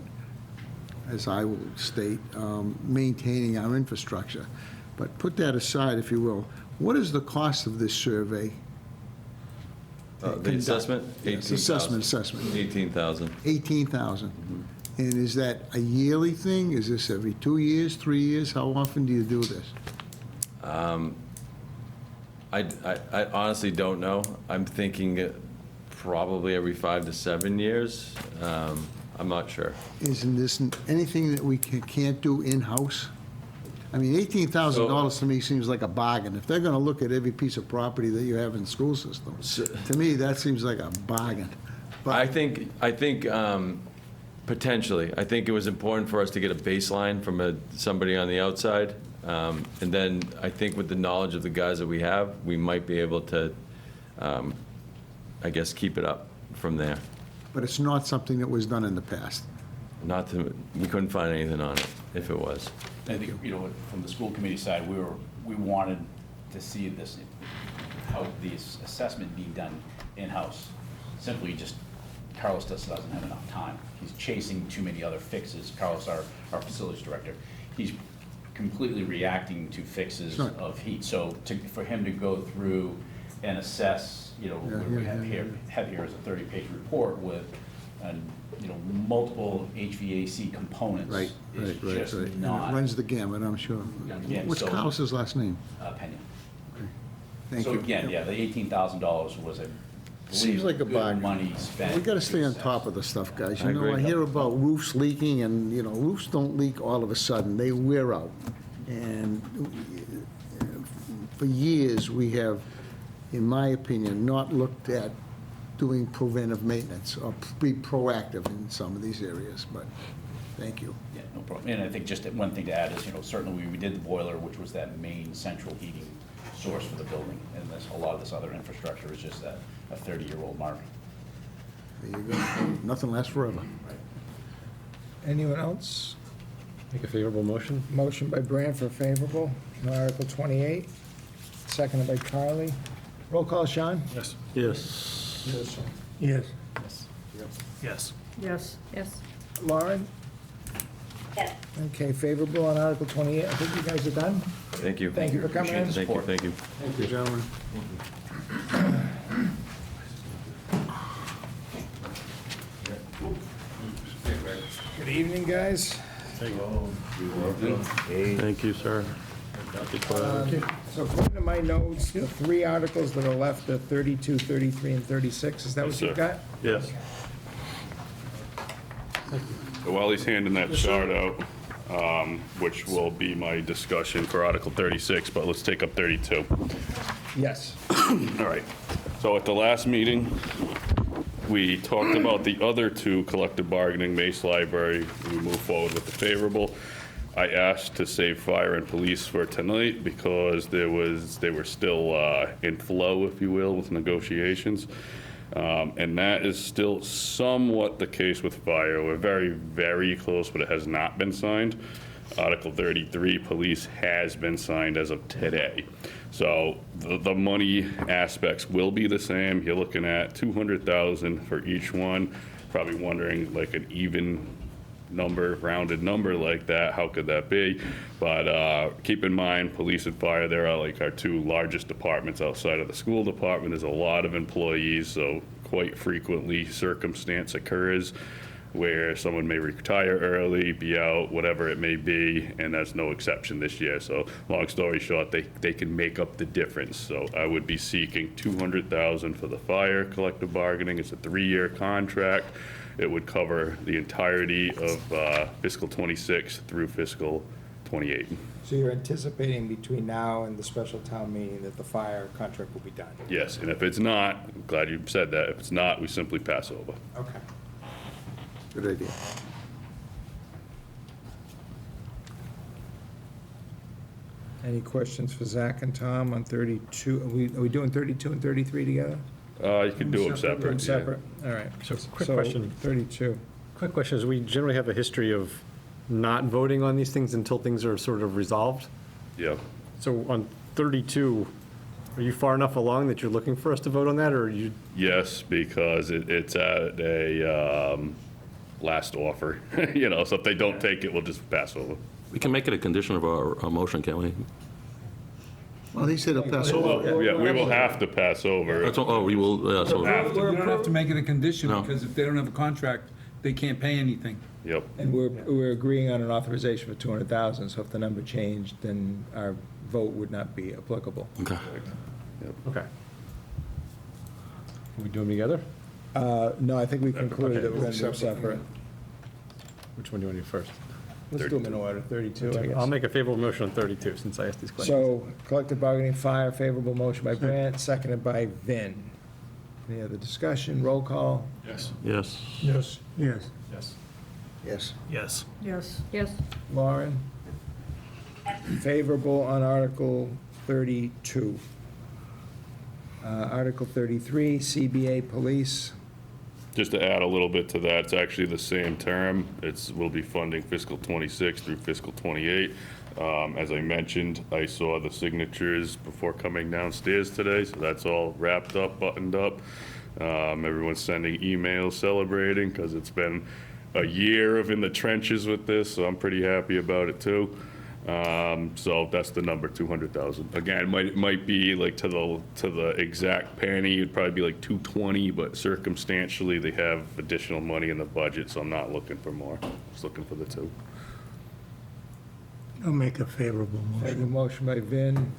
as I will state, maintaining our infrastructure. But put that aside, if you will. What is the cost of this survey? The assessment? Yes, assessment. 18,000. 18,000. And is that a yearly thing? Is this every 2 years, 3 years? How often do you do this? I honestly don't know. I'm thinking probably every 5 to 7 years. I'm not sure. Isn't this anything that we can't do in-house? I mean, $18,000 to me seems like a bargain. If they're going to look at every piece of property that you have in school systems, to me, that seems like a bargain. But I think potentially. I think it was important for us to get a baseline from somebody on the outside. And then I think with the knowledge of the guys that we have, we might be able to, I guess, keep it up from there. But it's not something that was done in the past. We couldn't find anything on it, if it was. I think, from the school committee side, we wanted to see this, how this assessment being done in-house. Simply just, Carlos just doesn't have enough time. He's chasing too many other fixes. Carlos, our facilities director, he's completely reacting to fixes Sure. of heat. So for him to go through and assess, what we have here is a 30-page report with, multiple HVAC components. Right. Is just And it not runs the gamut, I'm sure. Again, What's so- Carlos's last name? Pena. Thank So you. again, the $18,000 was a Seems like a good bargain. money spent. We got to stay on to top of the stuff, guys. I agree. I hear about roofs leaking, and, roofs don't leak all of a sudden. They wear out. And for years, we have, in my opinion, not looked at doing preventive maintenance or be proactive in some of these areas, but thank you. Yeah, no problem. And I think just one thing to add is, certainly we did the boiler, which was that main central heating source for the building. And a lot of this other infrastructure is just a 30-year-old mark. There you go. Nothing lasts forever. Anyone else? Make a favorable motion? Motion by Brand for favorable on Article 28, seconded by Carly. Roll call, Sean? Yes. Yes. Yes. Yes. Yes. Yes. Lauren? Yes. Okay, favorable on Article 28. I think you guys are done. Thank you. Thank you for coming in. Thank you, thank you. Thank you, gentlemen. Good evening, guys. Thank you, sir. So according to my notes, the 3 articles that are left are 32, 33, and 36. Is that what you've got? Yes. So while he's handing that chart out, which will be my discussion for Article 36, but let's take up 32. Yes. All right. So at the last meeting, we talked about the other 2 collective bargaining, Mace Library. We moved forward with the favorable. I asked to save fire and police for tonight because they were still in flow, if you will, with negotiations. And that is still somewhat the case with fire. We're very, very close, but it has not been signed. Article 33, police has been signed as of today. So the money aspects will be the same. You're looking at $200,000 for each one. Probably wondering, like, an even number, rounded number like that, how could that be? But keep in mind, police and fire, they're like our 2 largest departments outside of the school department. There's a lot of employees, so quite frequently circumstance occurs where someone may retire early, be out, whatever it may be, and that's no exception this year. So long story short, they can make up the difference. So I would be seeking $200,000 for the fire collective bargaining. It's a 3-year contract. It would cover the entirety of fiscal 26 through fiscal 28. So you're anticipating between now and the special town meeting that the fire contract will be done? Yes, and if it's not, I'm glad you said that, if it's not, we simply pass over. Okay. Good idea. Any questions for Zach and Tom on 32? Are we doing 32 and 33 together? You could do them separate. Doing yeah. separate? All right. So, quick question. 32. Quick question is, we generally have a history of not voting on these things until things are sort of resolved. Yeah. So on 32, are you far enough along that you're looking for us to vote on that, or are you? Yes, because it's at a last offer, so if they don't take it, we'll just pass over. We can make it a condition of our motion, can't we? Well, he said he'll pass over. Yeah, we will have to pass over. We will, so, You don't have to make it a condition, No. because if they don't have a contract, they can't pay anything. Yep. And we're agreeing on an authorization for 200,000, so if the number changed, then our vote would not be applicable. okay. Okay. Can we do them together? No, I think we concluded that we're going to do Okay. separate. Which one do you want to do first? Let's do them in order, 32, I I'll guess. make a favorable motion on 32, since I asked these questions. So collective bargaining, fire, favorable motion by Brandt, seconded by Vin. Any other discussion? Roll call? Yes. Yes. Yes. Yes. Yes. Yes. Yes. Yes. Lauren? Favorable on Article 32. Article 33, CBA Police. Just to add a little bit to that, it's actually the same term. We'll be funding fiscal 26 through fiscal 28. As I mentioned, I saw the signatures before coming downstairs today, so that's all wrapped up, buttoned up. Everyone's sending emails celebrating because it's been a year of in the trenches with this, so I'm pretty happy about it too. So that's the number, 200,000. Again, it might be like to the exact penny, it'd probably be like 220, but circumstantially, they have additional money in the budget, so I'm not looking for more. Just looking for the two. I'll make a favorable Have a motion. motion by Vin,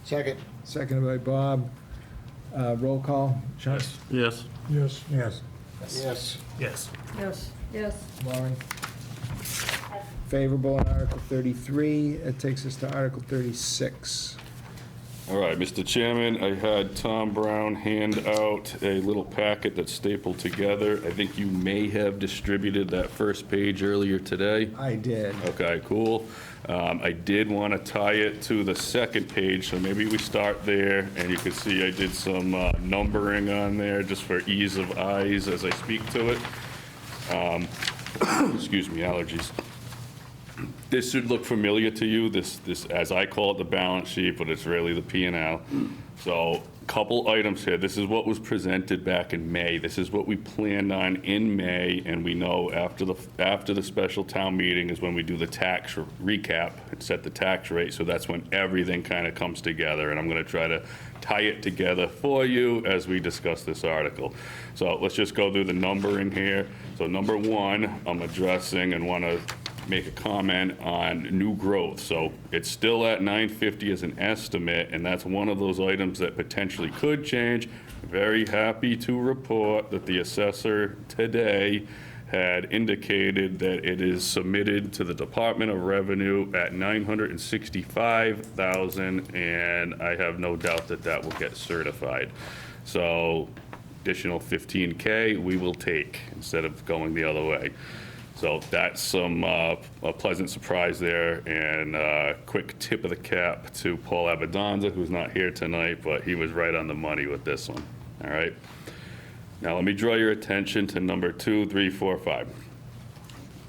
Second. seconded by Bob. Roll call. Sean? Yes. Yes. Yes. Yes. Yes. Yes. Yes. Lauren? Favorable on Article 33. It takes us to Article 36. All right, Mr. Chairman, I had Tom Brown hand out a little packet that's stapled together. I think you may have distributed that first page earlier today. I did. Okay, cool. I did want to tie it to the second page, so maybe we start there, and you can see I did some numbering on there just for ease of eyes as I speak to it. Excuse me, allergies. This should look familiar to you, this, as I call it, the balance sheet, but it's really the P&L. So, couple items here. This is what was presented back in May. This is what we planned on in May, and we know after the special town meeting is when we do the tax recap and set the tax rate. So that's when everything kind of comes together, and I'm going to try to tie it together for you as we discuss this article. So let's just go through the numbering here. So number one, I'm addressing and want to make a comment on new growth. So it's still at 950 as an estimate, and that's one of those items that potentially could change. Very happy to report that the assessor today had indicated that it is submitted to the Department of Revenue at $965,000, and I have no doubt that that will get certified. So additional 15K we will take instead of going the other way. So that's a pleasant surprise there, and a quick tip of the cap to Paul Abadanza, who's not here tonight, but he was right on the money with this one, all right? Now, let me draw your attention to number 2, 3, 4, 5,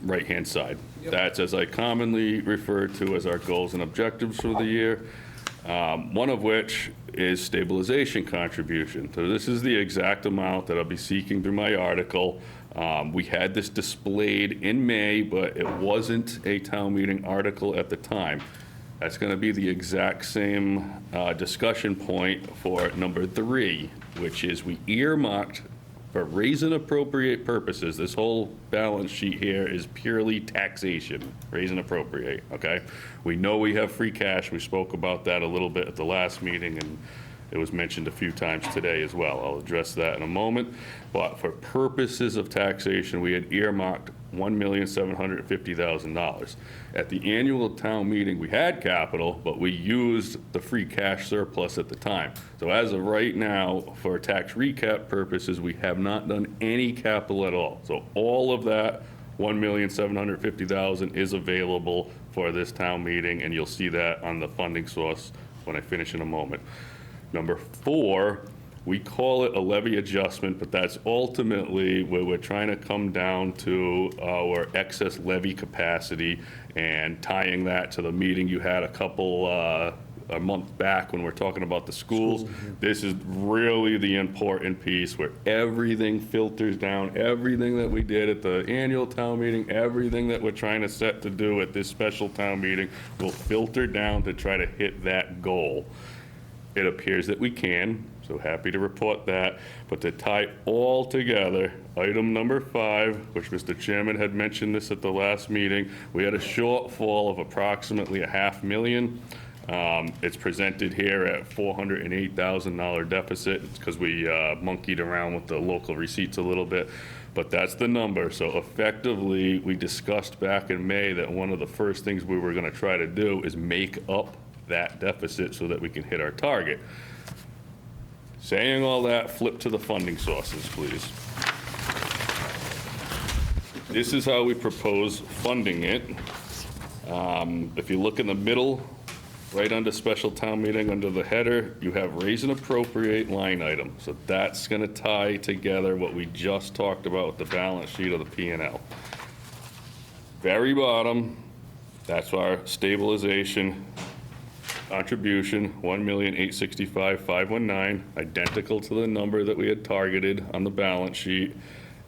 right-hand side. That's, as I commonly refer to as our goals and objectives for the year, one of which is stabilization contribution. So this is the exact amount that I'll be seeking through my article. We had this displayed in May, but it wasn't a town meeting article at the time. That's going to be the exact same discussion point for number 3, which is we earmarked for raise and appropriate purposes. This whole balance sheet here is purely taxation, raise and appropriate, okay? We know we have free cash. We spoke about that a little bit at the last meeting, and it was mentioned a few times today as well. I'll address that in a moment. But for purposes of taxation, we had earmarked $1,750,000. At the annual town meeting, we had capital, but we used the free cash surplus at the time. So as of right now, for tax recap purposes, we have not done any capital at all. So all of that $1,750,000 is available for this town meeting, and you'll see that on the funding source when I finish in a moment. Number 4, we call it a levy adjustment, but that's ultimately where we're trying to come down to our excess levy capacity and tying that to the meeting you had a month back when we're talking about the schools. This is really the important piece where everything filters down, everything that we did at the annual town meeting, everything that we're trying to set to do at this special town meeting will filter down to try to hit that goal. It appears that we can, so happy to report that. But to tie all together, item number 5, which Mr. Chairman had mentioned this at the last meeting, we had a shortfall of approximately $500,000. It's presented here at $408,000 deficit. It's because we monkeyed around with the local receipts a little bit. But that's the number. So effectively, we discussed back in May that one of the first things we were going to try to do is make up that deficit so that we can hit our target. Saying all that, flip to the funding sources, please. This is how we propose funding it. If you look in the middle, right under special town meeting, under the header, you have raise and appropriate line item. So that's going to tie together what we just talked about with the balance sheet of the P&L. Very bottom, that's our stabilization contribution, $1,865,519, identical to the number that we had targeted on the balance sheet.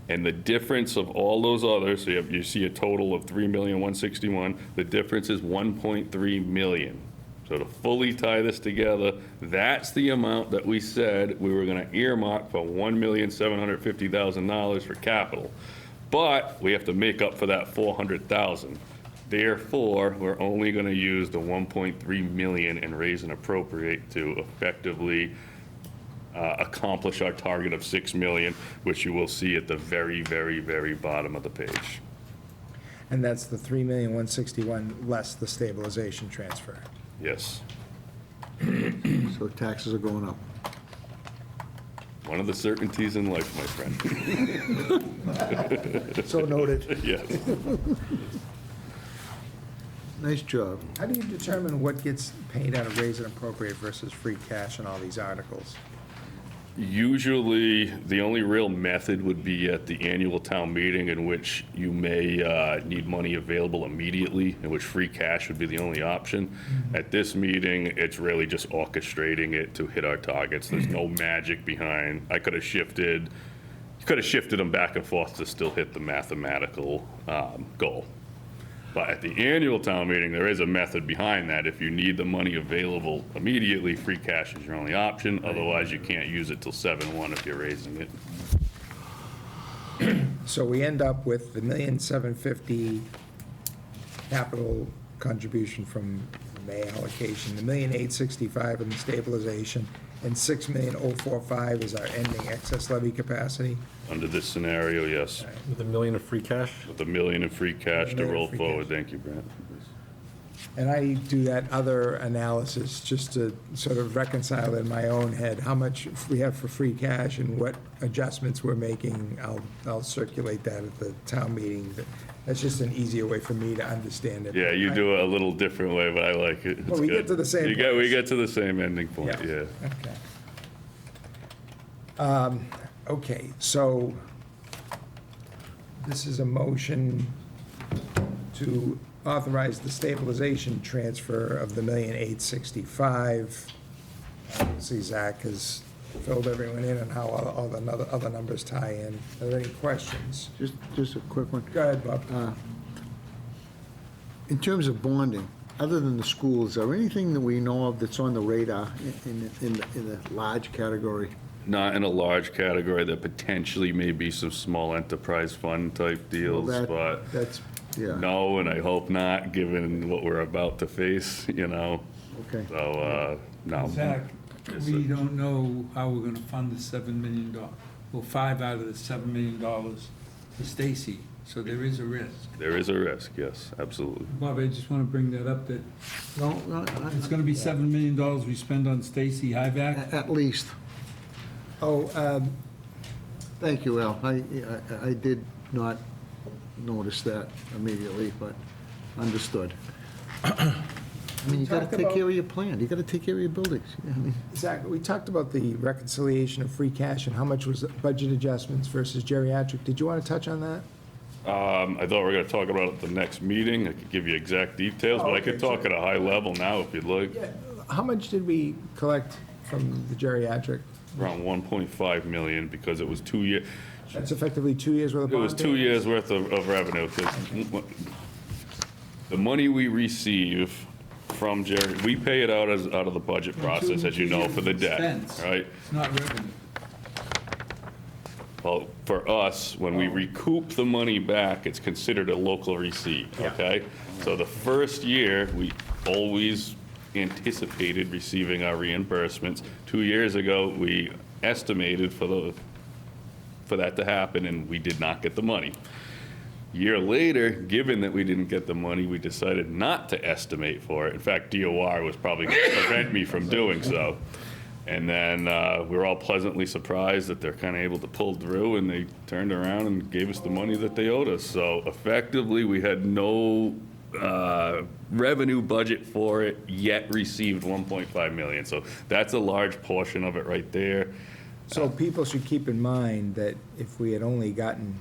And the difference of all those others, so you see a total of 3,161,000, the difference is 1.3 million. So to fully tie this together, that's the amount that we said we were gonna earmark for $1,750,000 for capital. But we have to make up for that 400,000. Therefore, we're only gonna use the 1.3 million and raise and appropriate to effectively accomplish our target of 6 million, which you will see at the very, very, very bottom of the page. And that's the 3,161,000 less the stabilization transfer. Yes. So taxes are going up. One of the certainties in life, my friend. So noted. Yes. Nice job. How do you determine what gets paid out of raise and appropriate versus free cash in all these articles? Usually, the only real method would be at the annual town meeting, in which you may need money available immediately, in which free cash would be the only option. At this meeting, it's really just orchestrating it to hit our targets. There's no magic behind. You could have shifted them back and forth to still hit the mathematical goal. But at the annual town meeting, there is a method behind that. If you need the money available immediately, free cash is your only option. Otherwise, you can't use it till 7/1 if you're raising it. So we end up with the $1,750,000 capital contribution from the May allocation, the $1,865,000 in the stabilization, and $6,045,000 is our ending excess levy capacity. Under this scenario, yes. With $1 million of free cash? With $1 million in free cash to $1 million roll free forward. cash. Thank you, Brent. And I do that other analysis just to sort of reconcile in my own head how much we have for free cash and what adjustments we're making. I'll circulate that at the town meeting. That's just an easier way for me to understand it. Yeah, you do it a little different way, but I like it. It's Well, we get good. to the same We place. get to the same ending point, yeah. Okay. Okay, so this is a motion to authorize the stabilization transfer of the $1,865,000. See, Zach has filled everyone in on how all the other numbers tie in. Are there any questions? Just a quick one. Go ahead, Bob. In terms of bonding, other than the schools, is there anything that we know of that's on the radar in the large category? Not in a large category. There potentially may be some small enterprise fund type deals, but That's, yeah, no, and I hope not, given what we're about to face, you know? okay. So, no. Zach, Yes, we sir. don't know how we're gonna fund the $7 million, well, 5 out of the $7 million to Stacy, so there is a risk. There is a risk, yes, absolutely. Bob, I just wanna bring that up, that No, it's gonna be $7 million we spend on Stacy Hyvac. at least. Oh, Thank you, Al. I did not notice that immediately, but understood. I mean, you gotta talked take about- care of your plan. You gotta take care of your buildings. I mean, Zach, we talked about the reconciliation of free cash and how much was budget adjustments versus geriatric. Did you want to touch on that? I thought we were gonna talk about it at the next meeting. I could give you exact details, but I could talk at a high level now if you'd like. Yeah. How much did we collect from the geriatric? Around 1.5 million, because it was 2 years. That's effectively 2 years worth of It bond was 2 payments? years worth of revenue, 'cause the money we receive from Jerry, we pay it out out of the budget process, as you know, for the debt, Expense. right? It's not revenue. Well, for us, when we recoup the money back, it's considered a local receipt, okay? So the first year, we always anticipated receiving our reimbursements. 2 years ago, we estimated for that to happen, and we did not get the money. Year later, given that we didn't get the money, we decided not to estimate for it. In fact, DOR was probably going to prevent me from doing so. And then we were all pleasantly surprised that they're kind of able to pull through, and they turned around and gave us the money that they owed us. So effectively, we had no revenue budget for it, yet received 1.5 million. So that's a large portion of it right there. So people should keep in mind that if we had only gotten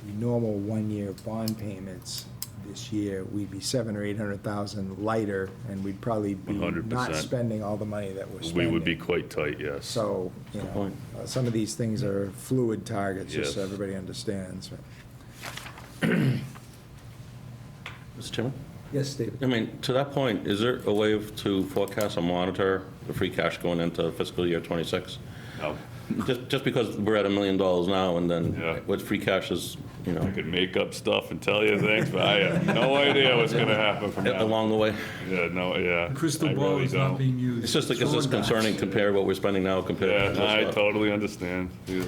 the normal one-year bond payments, this year, we'd be 700,000 or 800,000 lighter, and we'd probably be not 100%. spending all the money that we're spending. We would be quite tight, yes. So, you know, some of these things are fluid targets, just so Yes. everybody understands. Mr. Chairman? Yes, David? I mean, to that point, is there a way to forecast or monitor the free cash going into fiscal year '26? No. Just because we're at $1 million now, and then Yeah. what free cash is, you know, I could make up stuff and tell you things, but I have no idea what's going to happen from now. along the way. Yeah, no, yeah. Crystal I ball really is not don't. being used. It's just concerning compare what we're spending now compared Yeah, to no, I this. totally understand. Yeah.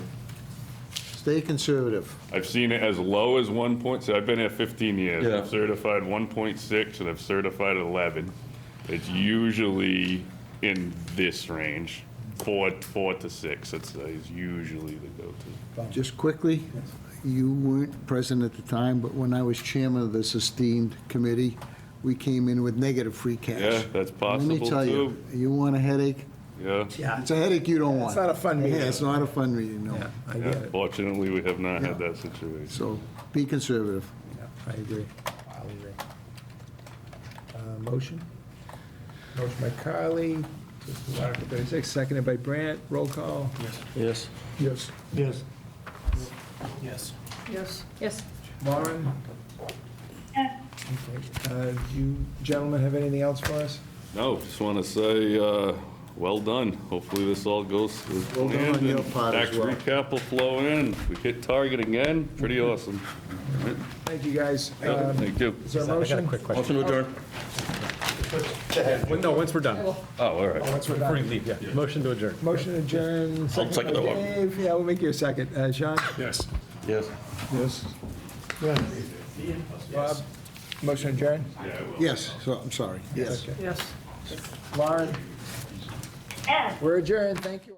Stay conservative. I've seen it as low as 1 point, so I've been here 15 years. Yeah. I've certified 1.6 and I've certified 11. It's usually in this range, 4 to 6, I'd say, is usually the go-to. Just quickly, you weren't present at the time, but when I was chairman of this esteemed committee, we came in with negative free cash. Yeah, that's possible, Let me tell you, you want a headache? Yeah. It's a headache you don't want. It's not a fun meeting. Yeah, it's not a fun meeting, no. I get Yeah, it. fortunately, we have not had that situation. So be conservative. Yeah, I agree. Motion? Motion by Carly, to do Article 36, seconded by Brandt. Roll call? Yes. Yes. Yes. Yes. Yes. Yes. Lauren? Yes. Okay. Do you gentlemen have anything else for us? No, just want to say, well done. Hopefully this all goes as Well done planned. on your and part as Tax well. recap will flow in. We hit target again. Pretty awesome. Thank you, guys. Thank you. Is there a I got a motion? quick question. Motion to adjourn. No, once we're done. Oh, all right. Before you leave, yeah. Motion to adjourn. Motion to adjourn, second second by that one. Dave. Yeah, we'll make you a second. Sean? Yes. Yes. Yes. Yes. Bob? Motion adjourn? Yes, so, I'm sorry, yes. Okay. Yes. Lauren? Yes. We're adjourned. Thank you.